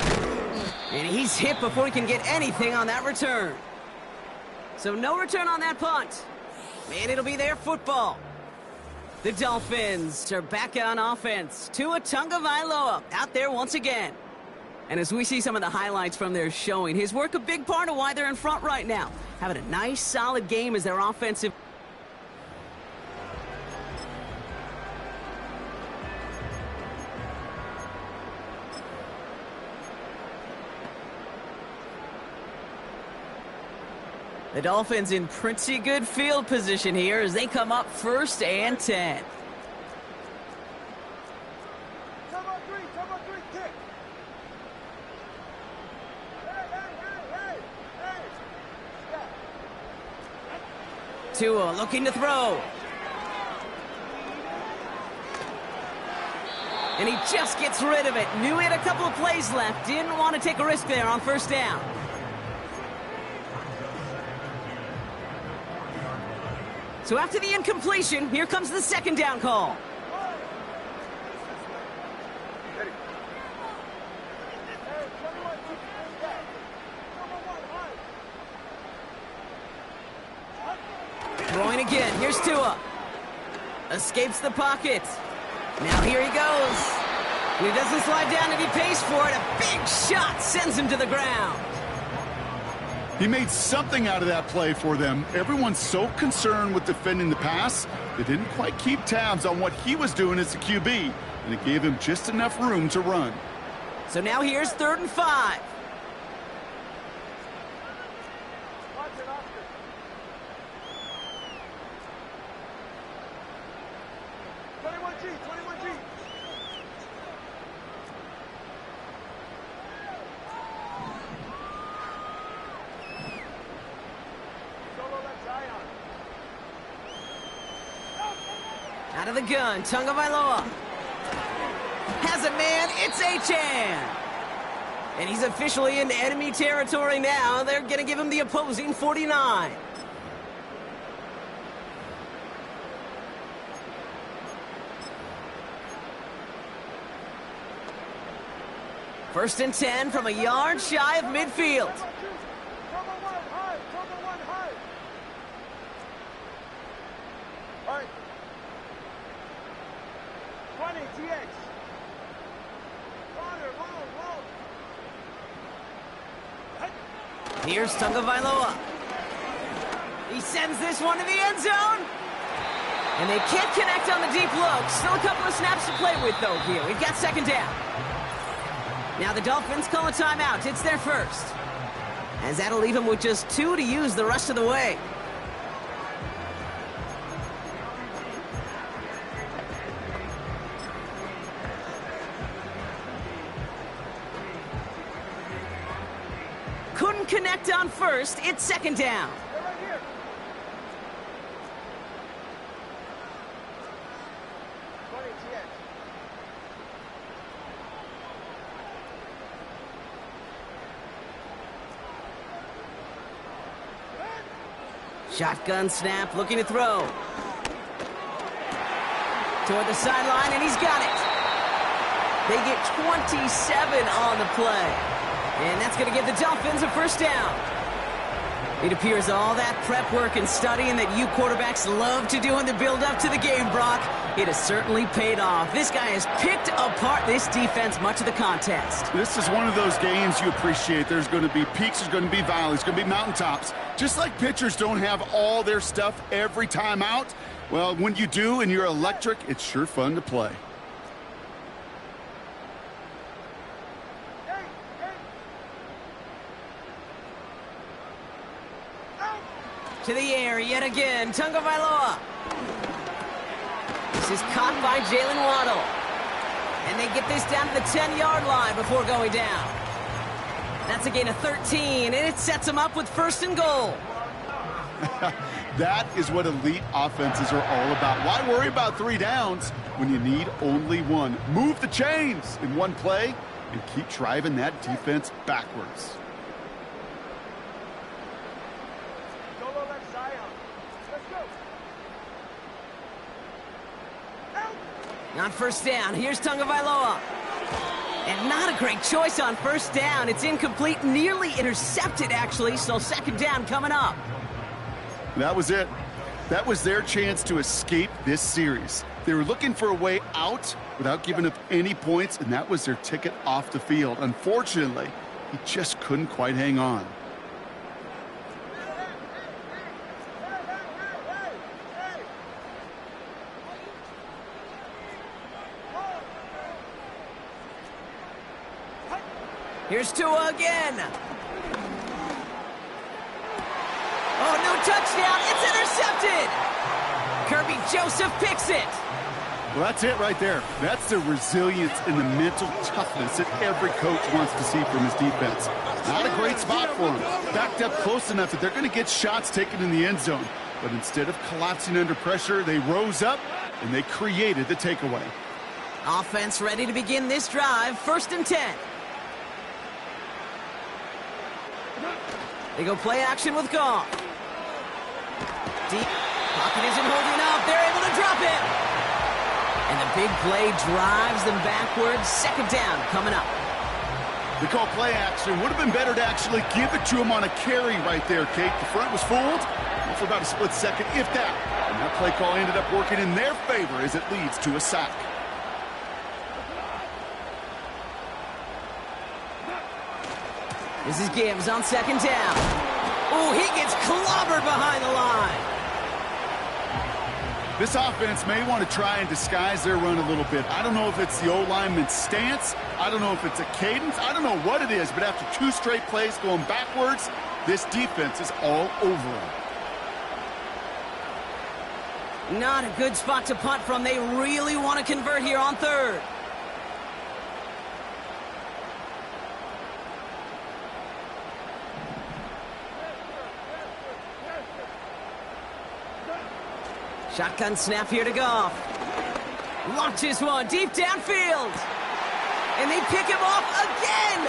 And he's hit before he can get anything on that return. So no return on that punt. And it'll be their football. The Dolphins are back on offense. Tua Tagovailoa out there once again. And as we see some of the highlights from their showing, his work a big part of why they're in front right now. Having a nice, solid game as their offensive. The Dolphins in pretty good field position here as they come up 1st and 10. Come on, three, kick. Hey. Stop. Tua looking to throw. And he just gets rid of it. Knew he had a couple of plays left. Didn't want to take a risk there on 1st down. So after the incompletion, here comes the 2nd down call. Throwing again. Here's Tua. Escapes the pocket. Now here he goes. And he doesn't slide down and he pays for it. A big shot sends him to the ground. He made something out of that play for them. Everyone's so concerned with defending the pass, they didn't quite keep tabs on what he was doing as a QB, and it gave him just enough room to run. So now here's 3rd and 5. Watch it, Oscar. Twenty-one G. Out of the gun, Tagovailoa. Has it, man. It's Achan. And he's officially into enemy territory now. They're going to give him the opposing 49. First and 10 from a yard shy of midfield. Cover one high. All right. 20, TX. Roll. Here's Tagovailoa. He sends this one to the end zone. And they can't connect on the deep look. Still a couple of snaps to play with, though, here. We've got 2nd down. Now the Dolphins call a timeout. It's their first. As that'll leave them with just 2 to use the rest of the way. Couldn't connect on 1st. It's 2nd down. They're right here. 20, TX. Shotgun snap, looking to throw. Toward the sideline, and he's got it. They get 27 on the play. And that's going to give the Dolphins a 1st down. It appears all that prep work and studying that you quarterbacks love to do in the build-up to the game, Brock, it has certainly paid off. This guy has picked apart this defense much of the contest. This is one of those games you appreciate. There's going to be peaks, there's going to be valleys, there's going to be mountaintops. Just like pitchers don't have all their stuff every time out, well, when you do and you're electric, it's sure fun to play. To the air yet again, Tagovailoa. This is caught by Jalen Waddle. And they get this down to the 10-yard line before going down. That's a gain of 13, and it sets them up with 1st and goal. That is what elite offenses are all about. Why worry about 3 downs when you need only 1? Move the chains in one play and keep driving that defense backwards. Solo left side. Let's go. On first down, here's Tagovailoa. And not a great choice on first down. It's incomplete, nearly intercepted, actually, so second down coming up. That was it. That was their chance to escape this series. They were looking for a way out without giving up any points, and that was their ticket off the field. Unfortunately, he just couldn't quite hang on. Here's Tua again. Oh, no touchdown. It's intercepted. Kirby Joseph picks it. Well, that's it right there. That's the resilience and the mental toughness that every coach wants to see from his defense. Not a great spot for him. Backed up close enough that they're going to get shots taken in the end zone. But instead of collapsing under pressure, they rose up and they created the takeaway. Offense ready to begin this drive. 1st and 10. They go play action with Goff. Deep. Pocket isn't holding up. They're able to drop it. And the big play drives them backwards. Second down coming up. They call play action. Would have been better to actually give it to him on a carry right there, Kate. The front was fooled for about a split second, if that. And that play call ended up working in their favor as it leads to a sack. This is Gibbs on second down. Oh, he gets clobbered behind the line. This offense may want to try and disguise their run a little bit. I don't know if it's the O-lineman's stance. I don't know if it's a cadence. I don't know what it is, but after 2 straight plays going backwards, this defense is all over them. Not a good spot to punt from. They really want to convert here on 3rd. Shotgun snap here to Goff. Launches one deep downfield. And they pick him off again.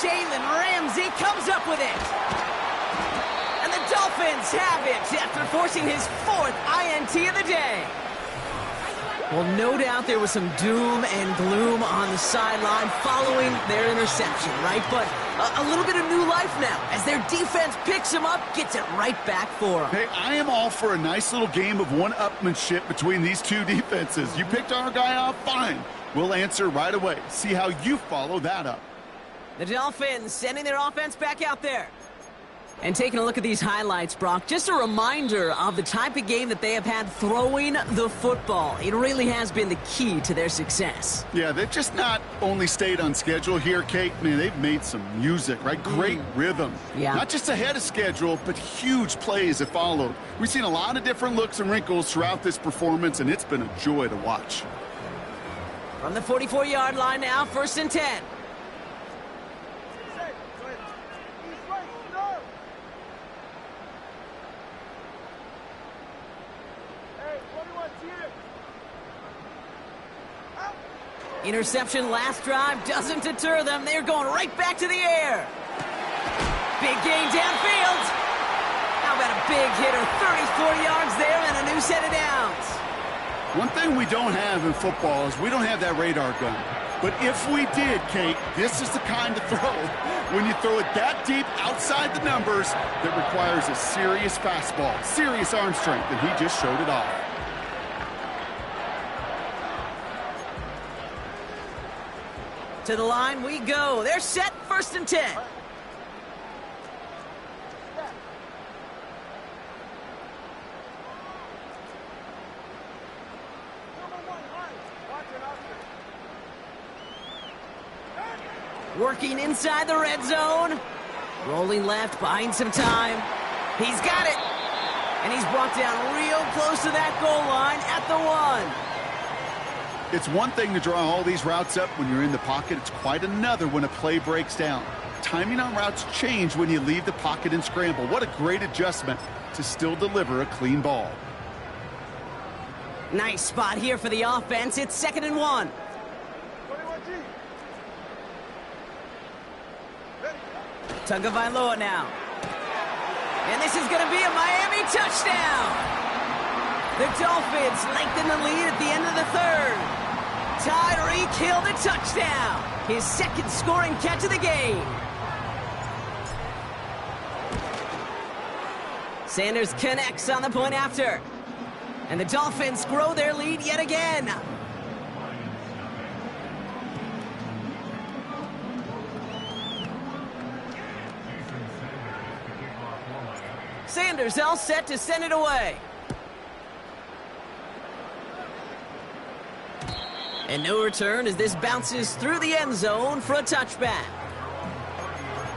Jalen Ramsey comes up with it. And the Dolphins have it after forcing his 4th INT of the day. Well, no doubt there was some doom and gloom on the sideline following their interception, right? But a little bit of new life now as their defense picks him up, gets it right back for them. Hey, I am all for a nice little game of one-upmanship between these two defenses. You picked our guy off, fine. We'll answer right away. See how you follow that up. The Dolphins sending their offense back out there. And taking a look at these highlights, Brock, just a reminder of the type of game that they have had throwing the football. It really has been the key to their success. Yeah, they've just not only stayed on schedule here, Kate. Man, they've made some music, right? Great rhythm. Yeah. Not just ahead of schedule, but huge plays have followed. We've seen a lot of different looks and wrinkles throughout this performance, and it's been a joy to watch. From the 44-yard line now, 1st and 10. Interception last drive doesn't deter them. They're going right back to the air. Big gain downfield. How about a big hitter? 34 yards there and a new set of downs. One thing we don't have in football is we don't have that radar gun. But if we did, Kate, this is the kind of throw. When you throw it that deep outside the numbers, that requires a serious fastball, serious arm strength, and he just showed it off. To the line we go. They're set, 1st and 10. Working inside the red zone. Rolling left, buying some time. He's got it. And he's brought down real close to that goal line at the 1. It's one thing to draw all these routes up when you're in the pocket. It's quite another when a play breaks down. Timing on routes change when you leave the pocket and scramble. What a great adjustment to still deliver a clean ball. Nice spot here for the offense. It's 2nd and 1. 21G. Ready. Tagovailoa now. And this is going to be a Miami touchdown. The Dolphins lengthen the lead at the end of the 3rd. Tyreek Hill the touchdown. His 2nd scoring catch of the game. Sanders connects on the point after. And the Dolphins grow their lead yet again. Sanders all set to send it away. And no return as this bounces through the end zone for a touchback.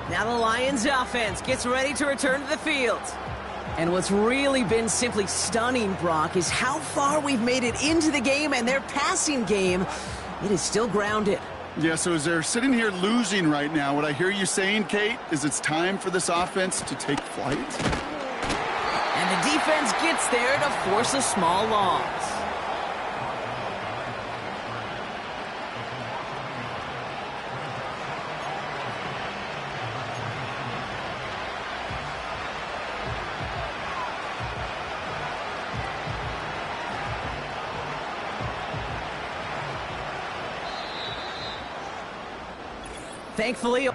Now the Lions offense gets ready to return to the field. And what's really been simply stunning, Brock, is how far we've made it into the game, and their passing game, it is still grounded. Yeah, so as they're sitting here losing right now, what I hear you saying, Kate, is it's time for this offense to take flight. And the defense gets there to force a small loss. Thankfully,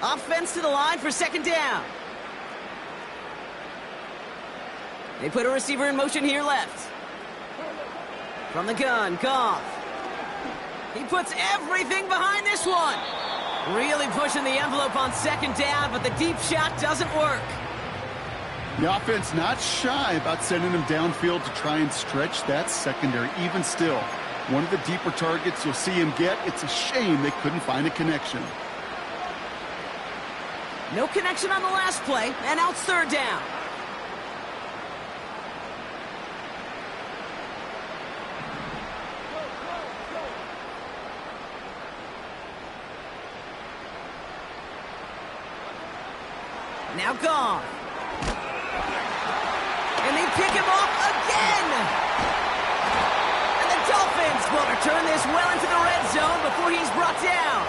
offense to the line for 2nd down. They put a receiver in motion here left. From the gun, Goff. He puts everything behind this one. Really pushing the envelope on 2nd down, but the deep shot doesn't work. The offense not shy about sending him downfield to try and stretch that secondary. Even still, one of the deeper targets you'll see him get. It's a shame they couldn't find a connection. No connection on the last play, and now it's 3rd down. Now gone. And they pick him off again. And the Dolphins will return this well into the red zone before he's brought down.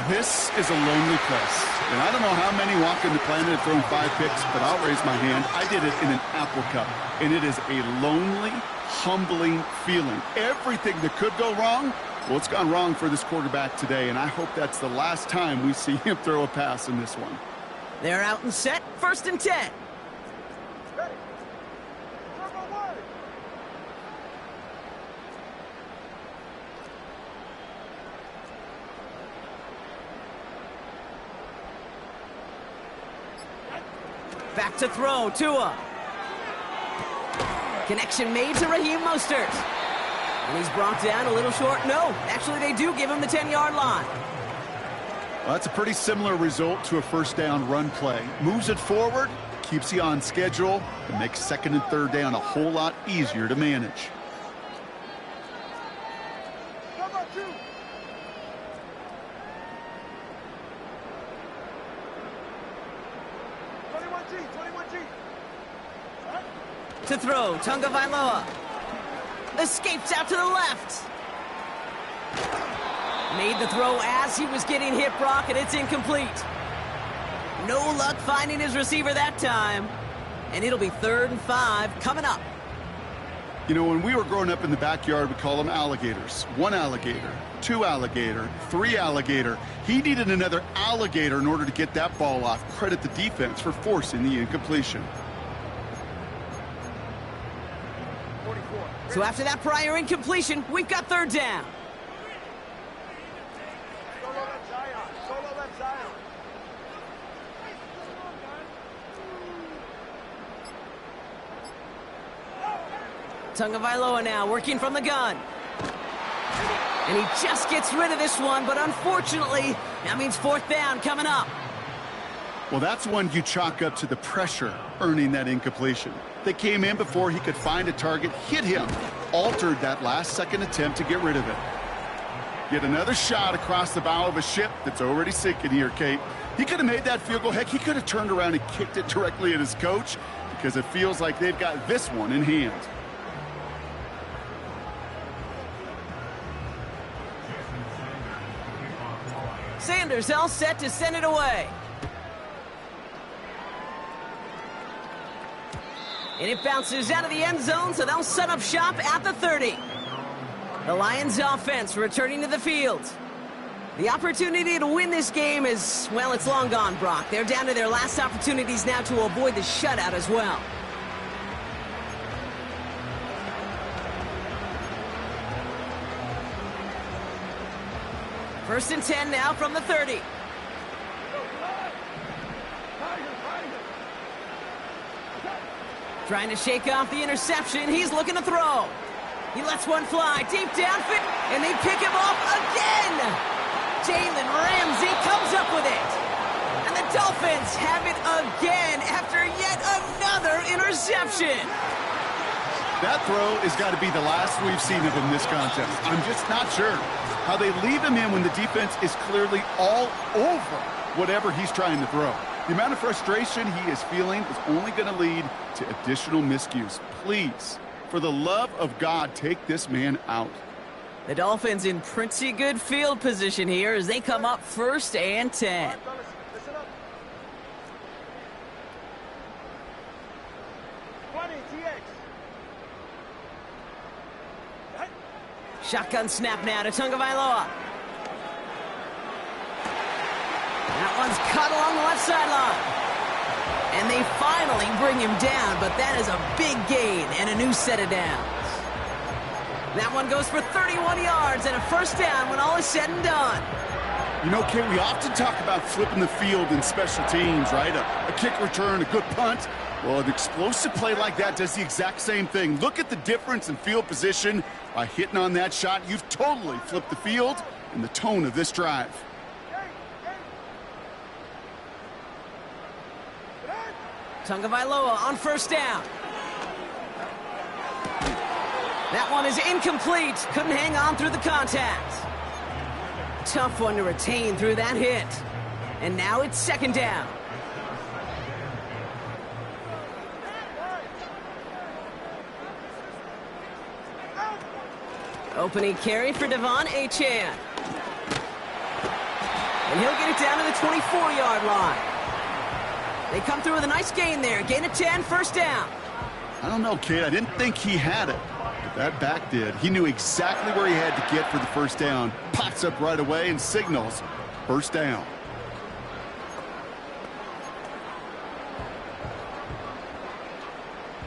This is a lonely place. And I don't know how many walk in the planet have thrown 5 picks, but I'll raise my hand. I did it in an Apple Cup. And it is a lonely, humbling feeling. Everything that could go wrong, well, it's gone wrong for this quarterback today, and I hope that's the last time we see him throw a pass in this one. They're out and set, 1st and 10. Ready. Number 1. Back to throw, Tua. Connection made to Raheem Mostert. And he's brought down a little short. No, actually they do give him the 10-yard line. Well, that's a pretty similar result to a 1st down run play. Moves it forward, keeps you on schedule, and makes 2nd and 3rd down a whole lot easier to manage. Number 2. To throw, Tagovailoa. Escapes out to the left. Made the throw as he was getting hit, Brock, and it's incomplete. No luck finding his receiver that time. And it'll be 3rd and 5 coming up. You know, when we were growing up in the backyard, we call them alligators. 1 alligator, 2 alligator, 3 alligator. He needed another alligator in order to get that ball off. Credit the defense for forcing the incompletion. 44. So after that prior incompletion, we've got 3rd down. Solo left Zion. Solo left Zion. Tagovailoa now working from the gun. And he just gets rid of this one, but unfortunately, that means fourth down coming up. Well, that's one you chalk up to the pressure earning that incompletion. They came in before he could find a target, hit him, altered that last-second attempt to get rid of it. Yet another shot across the bow of a ship that's already sinking here, Kate. He could have made that field goal. Heck, he could have turned around and kicked it directly at his coach because it feels like they've got this one in hand. Sanders all set to send it away. And it bounces out of the end zone, so they'll set up shop at the 30. The Lions offense returning to the field. The opportunity to win this game is, well, it's long gone, Brock. They're down to their last opportunities now to avoid the shutout as well. First and 10 now from the 30. Trying to shake off the interception. He's looking to throw. He lets one fly deep downfield, and they pick him off again. Jalen Ramsey comes up with it. And the Dolphins have it again after yet another interception. That throw has got to be the last we've seen of him this contest. I'm just not sure how they leave him in when the defense is clearly all over whatever he's trying to throw. The amount of frustration he is feeling is only going to lead to additional miscues. Please, for the love of God, take this man out. The Dolphins in pretty good field position here as they come up first and 10. All right, fellas, listen up. 20, TX. Shotgun snap now to Tagovailoa. That one's cut along the left sideline. And they finally bring him down, but that is a big gain and a new set of downs. That one goes for 31 yards and a first down when all is said and done. You know, Kate, we often talk about flipping the field in special teams, right? A kick return, a good punt. Well, an explosive play like that does the exact same thing. Look at the difference in field position. By hitting on that shot, you've totally flipped the field and the tone of this drive. Tagovailoa on first down. That one is incomplete. Couldn't hang on through the contact. Tough one to retain through that hit. And now it's second down. Opening carry for Devon Achane. And he'll get it down to the 24-yard line. They come through with a nice gain there. Gain of 10, first down. I don't know, Kate. I didn't think he had it, but that back did. He knew exactly where he had to get for the first down. Pops up right away and signals first down.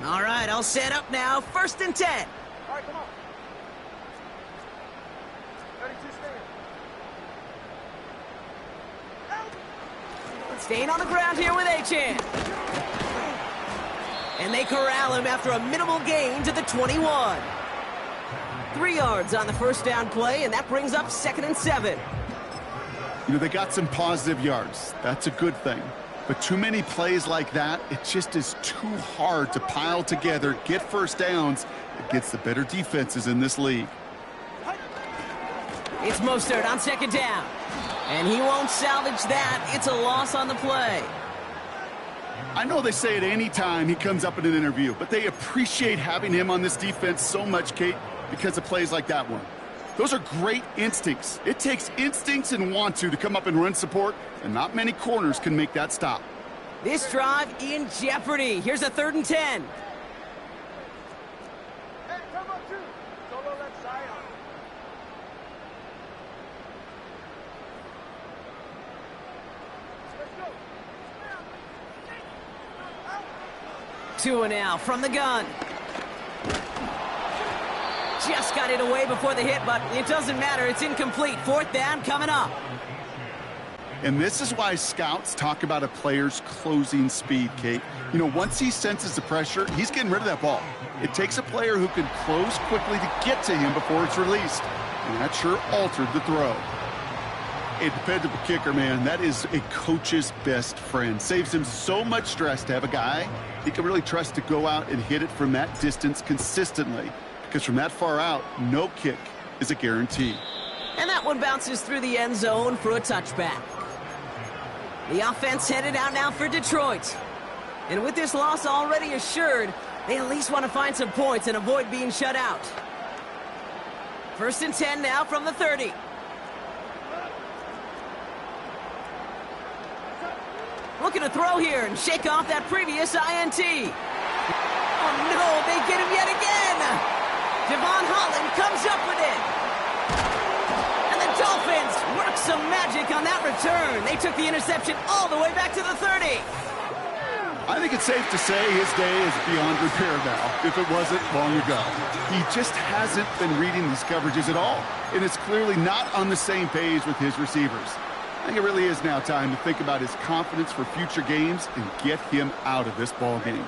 All right, all set up now. First and 10. All right, come on. 32 stand. Staying on the ground here with Achane. And they corral him after a minimal gain to the 21. 3 yards on the first down play, and that brings up second and 7. You know, they got some positive yards. That's a good thing. But too many plays like that, it just is too hard to pile together, get first downs. It gets the better defenses in this league. It's Mostert on second down. And he won't salvage that. It's a loss on the play. I know they say it any time he comes up in an interview, but they appreciate having him on this defense so much, Kate, because of plays like that one. Those are great instincts. It takes instincts and want to come up and run support, and not many corners can make that stop. This drive in jeopardy. Here's a 3rd and 10. Hey, come up two. Solo left side. Let's go. Two and now from the gun. Just got it away before the hit, but it doesn't matter. It's incomplete. 4th down coming up. And this is why scouts talk about a player's closing speed, Kate. You know, once he senses the pressure, he's getting rid of that ball. It takes a player who can close quickly to get to him before it's released. and that sure altered the throw. A dependable kicker, man, that is a coach's best friend. Saves him so much stress to have a guy he can really trust to go out and hit it from that distance consistently. Because from that far out, no kick is a guarantee. And that one bounces through the end zone for a touchback. The offense headed out now for Detroit. And with this loss already assured, they at least want to find some points and avoid being shut out. 1st and 10 now from the 30. Looking to throw here and shake off that previous INT. Oh no, they get him yet again. Devon Holland comes up with it. And the Dolphins work some magic on that return. They took the interception all the way back to the 30. I think it's safe to say his day is beyond repair now, if it wasn't long ago. He just hasn't been reading these coverages at all, and it's clearly not on the same page with his receivers. I think it really is now time to think about his confidence for future games and get him out of this ball game.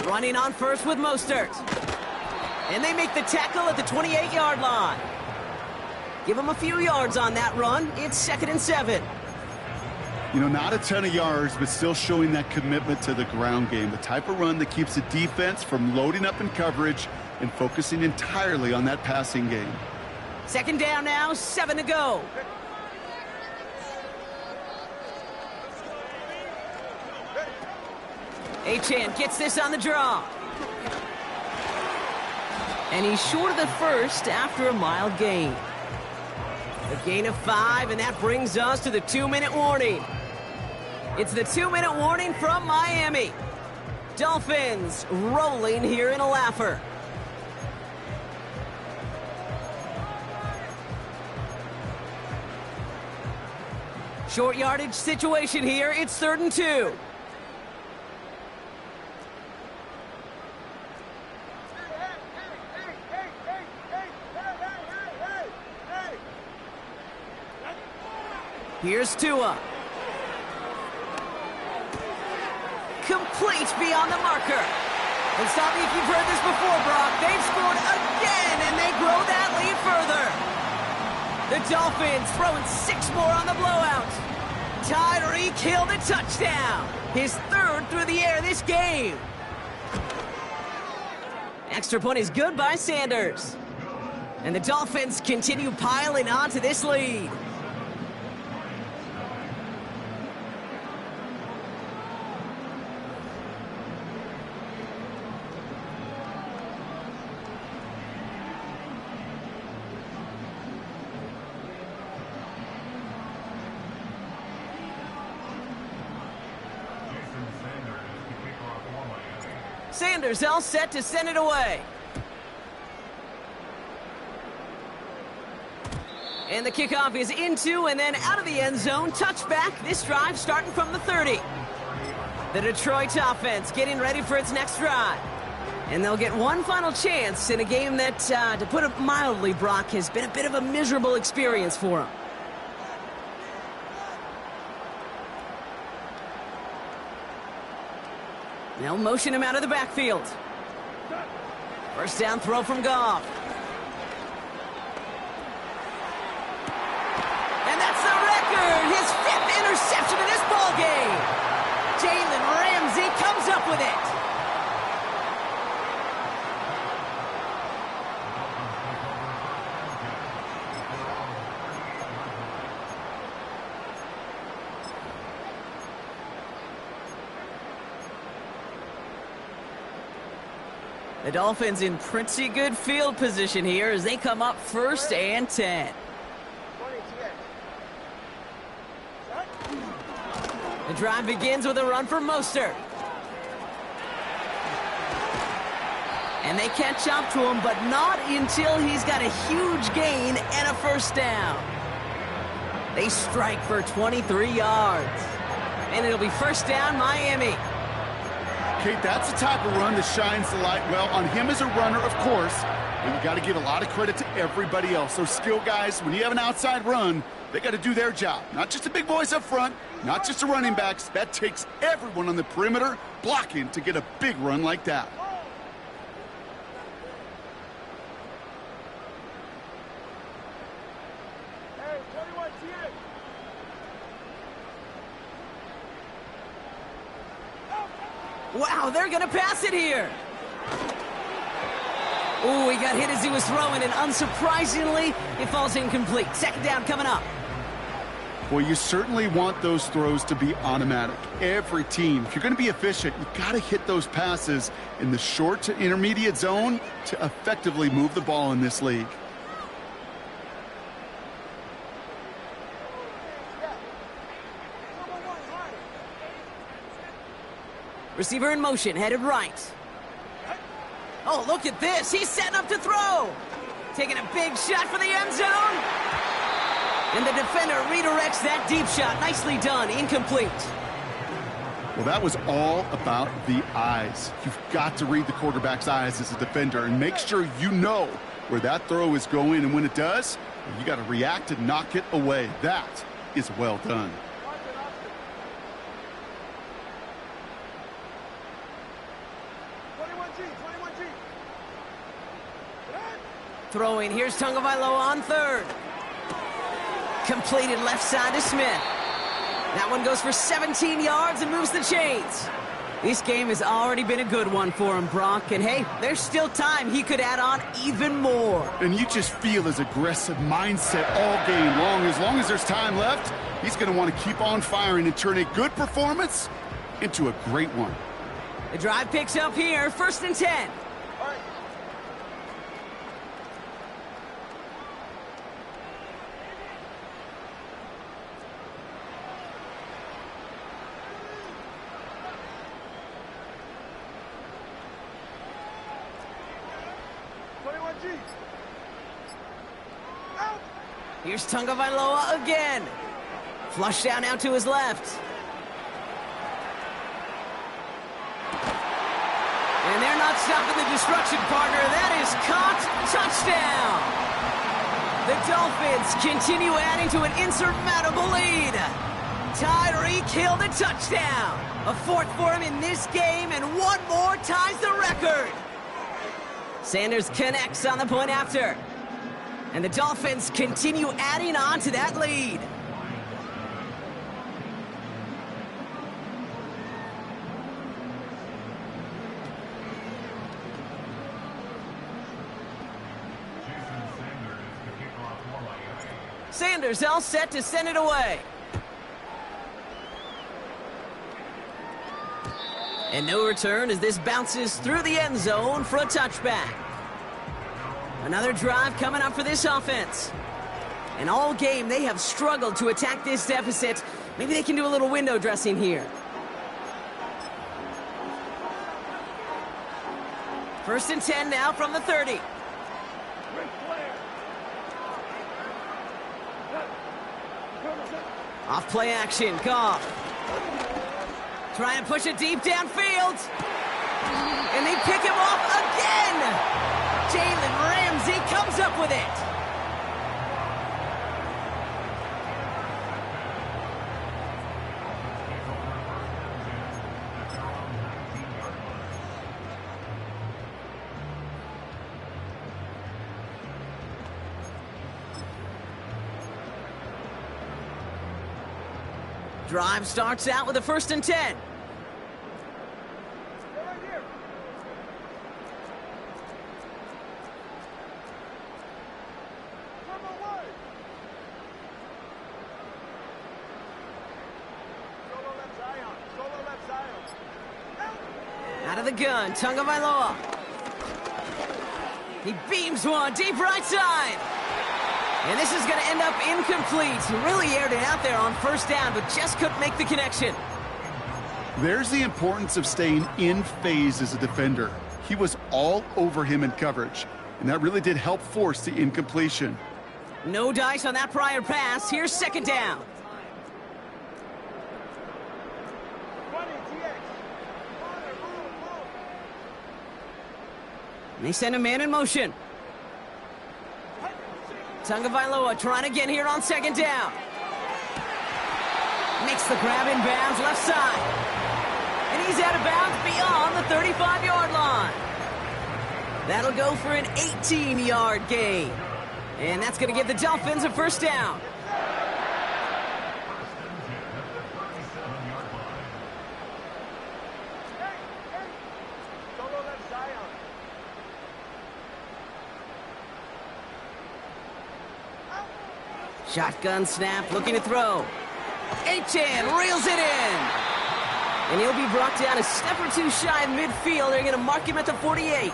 Running on first with Mostert. And they make the tackle at the 28-yard line. Give him a few yards on that run. It's 2nd and 7. You know, not a ton of yards, but still showing that commitment to the ground game. The type of run that keeps the defense from loading up in coverage and focusing entirely on that passing game. 2nd down now, 7 to go. Achane gets this on the draw. And he's short of the first after a mild gain. A gain of 5, and that brings us to the 2-minute warning. It's the 2-minute warning from Miami. Dolphins rolling here in a laugher. Short yardage situation here. It's 3rd and 2. Here's Tua. Complete beyond the marker. And stop me if you've heard this before, Brock. They've scored again, and they grow that lead further. The Dolphins throwing 6 more on the blowout. Tyreek Hill the touchdown. His 3rd through the air this game. Extra point is good by Sanders. And the Dolphins continue piling onto this lead. Sanders all set to send it away. And the kickoff is into and then out of the end zone. Touchback. This drive starting from the 30. The Detroit offense getting ready for its next drive. And they'll get one final chance in a game that, to put it mildly, Brock, has been a bit of a miserable experience for them. They'll motion him out of the backfield. 1st down throw from Goff. And that's the record! His 5th interception in this ballgame! Jalen Ramsey comes up with it. The Dolphins in pretty good field position here as they come up 1st and 10. The drive begins with a run for Mostert. And they catch up to him, but not until he's got a huge gain and a 1st down. They strike for 23 yards. And it'll be 1st down, Miami. Kate, that's the type of run that shines the light well on him as a runner, of course, But you got to give a lot of credit to everybody else. Those skill guys, when you have an outside run, they got to do their job. Not just the big boys up front, not just the running backs. That takes everyone on the perimeter blocking to get a big run like that. Hey, 21 TA. Wow, they're going to pass it here. Oh, he got hit as he was throwing, and unsurprisingly, it falls incomplete. Second down coming up. Well, you certainly want those throws to be automatic. Every team, if you're going to be efficient, you got to hit those passes in the short to intermediate zone to effectively move the ball in this league. Receiver in motion, headed right. Oh, look at this. He's setting up to throw. Taking a big shot for the end zone. And the defender redirects that deep shot. Nicely done. Incomplete. Well, that was all about the eyes. You've got to read the quarterback's eyes as a defender and make sure you know where that throw is going. And when it does, you got to react and knock it away. That is well done. 21G. Throwing. Here's Tagovailoa on third. Completed left side to Smith. That one goes for 17 yards and moves the chains. This game has already been a good one for him, Brock. And hey, there's still time. He could add on even more. And you just feel his aggressive mindset all game long. As long as there's time left, he's going to want to keep on firing and turn a good performance into a great one. The drive picks up here. 1st and 10. All right. Here's Tagovailoa again. Flush down out to his left. And they're not stopping the destruction, partner. That is caught. Touchdown. The Dolphins continue adding to an insurmountable lead. Tyreek Hill the touchdown. A 4th for him in this game, and one more ties the record. Sanders connects on the point after. And the Dolphins continue adding on to that lead. Sanders all set to send it away. And no return as this bounces through the end zone for a touchback. Another drive coming up for this offense. And all game, they have struggled to attack this deficit. Maybe they can do a little window dressing here. 1st and 10 now from the 30. Off play action, Goff. Trying to push it deep downfield. And they pick him off again. Jalen Ramsey comes up with it. Drive starts out with a 1st and 10. Out of the gun, Tagovailoa. He beams one deep right side. And this is going to end up incomplete. He really aired it out there on 1st down, but just couldn't make the connection. There's the importance of staying in phase as a defender. He was all over him in coverage, and that really did help force the incompletion. No dice on that prior pass. Here's 2nd down. And they send a man in motion. Tagovailoa trying again here on second down. Makes the grab in bounds left side. And he's out of bounds beyond the 35-yard line. That'll go for an 18-yard gain. And that's going to give the Dolphins a first down. Solo left Zion. Shotgun snap, looking to throw. Achane reels it in. And he'll be brought down a step or two shy of midfield. They're going to mark him at the 48.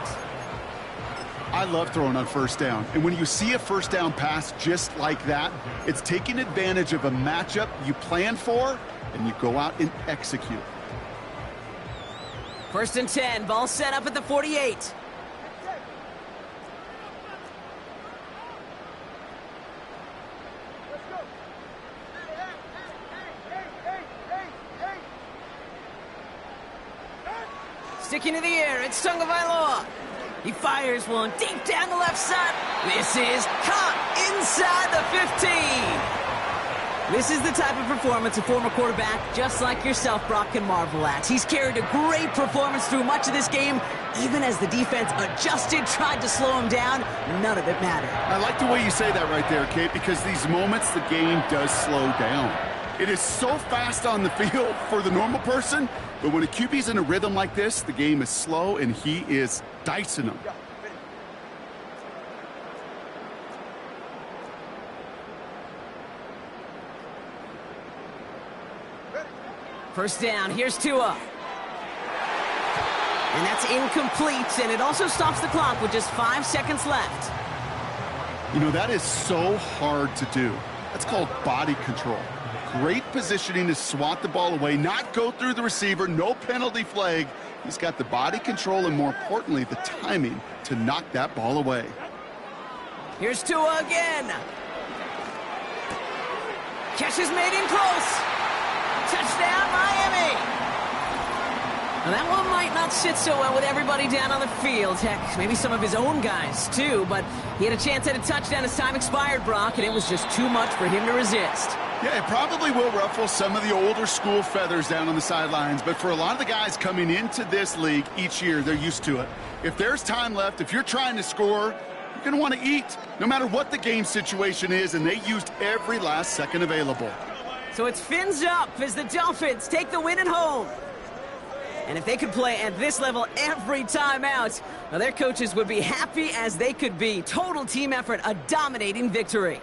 I love throwing on first down. And when you see a first down pass just like that, it's taking advantage of a matchup you plan for, and you go out and execute. First and 10, ball set up at the 48. Let's go. Hey. Sticking to the air, it's Tagovailoa. He fires one deep down the left side. This is caught inside the 15. This is the type of performance a former quarterback, just like yourself, Brock, can marvel at. He's carried a great performance through much of this game. Even as the defense adjusted, tried to slow him down, none of it mattered. I like the way you say that right there, Kate, because these moments the game does slow down. It is so fast on the field for the normal person, but when a QB's in a rhythm like this, the game is slow and he is dicing them. First down, here's Tua. And that's incomplete, and it also stops the clock with just 5 seconds left. You know, that is so hard to do. That's called body control. Great positioning to swat the ball away, not go through the receiver, no penalty flag. He's got the body control and, more importantly, the timing to knock that ball away. Here's Tua again. Catch is made in close. Touchdown, Miami. Now, that one might not sit so well with everybody down on the field. Heck, maybe some of his own guys, too. But he had a chance at a touchdown as time expired, Brock, and it was just too much for him to resist. Yeah, it probably will ruffle some of the older school feathers down on the sidelines, but for a lot of the guys coming into this league each year, they're used to it. If there's time left, if you're trying to score, you're going to want to eat, no matter what the game situation is, and they used every last second available. So it's fins up as the Dolphins take the win at home. And if they could play at this level every time out, well, their coaches would be happy as they could be. Total team effort, a dominating victory.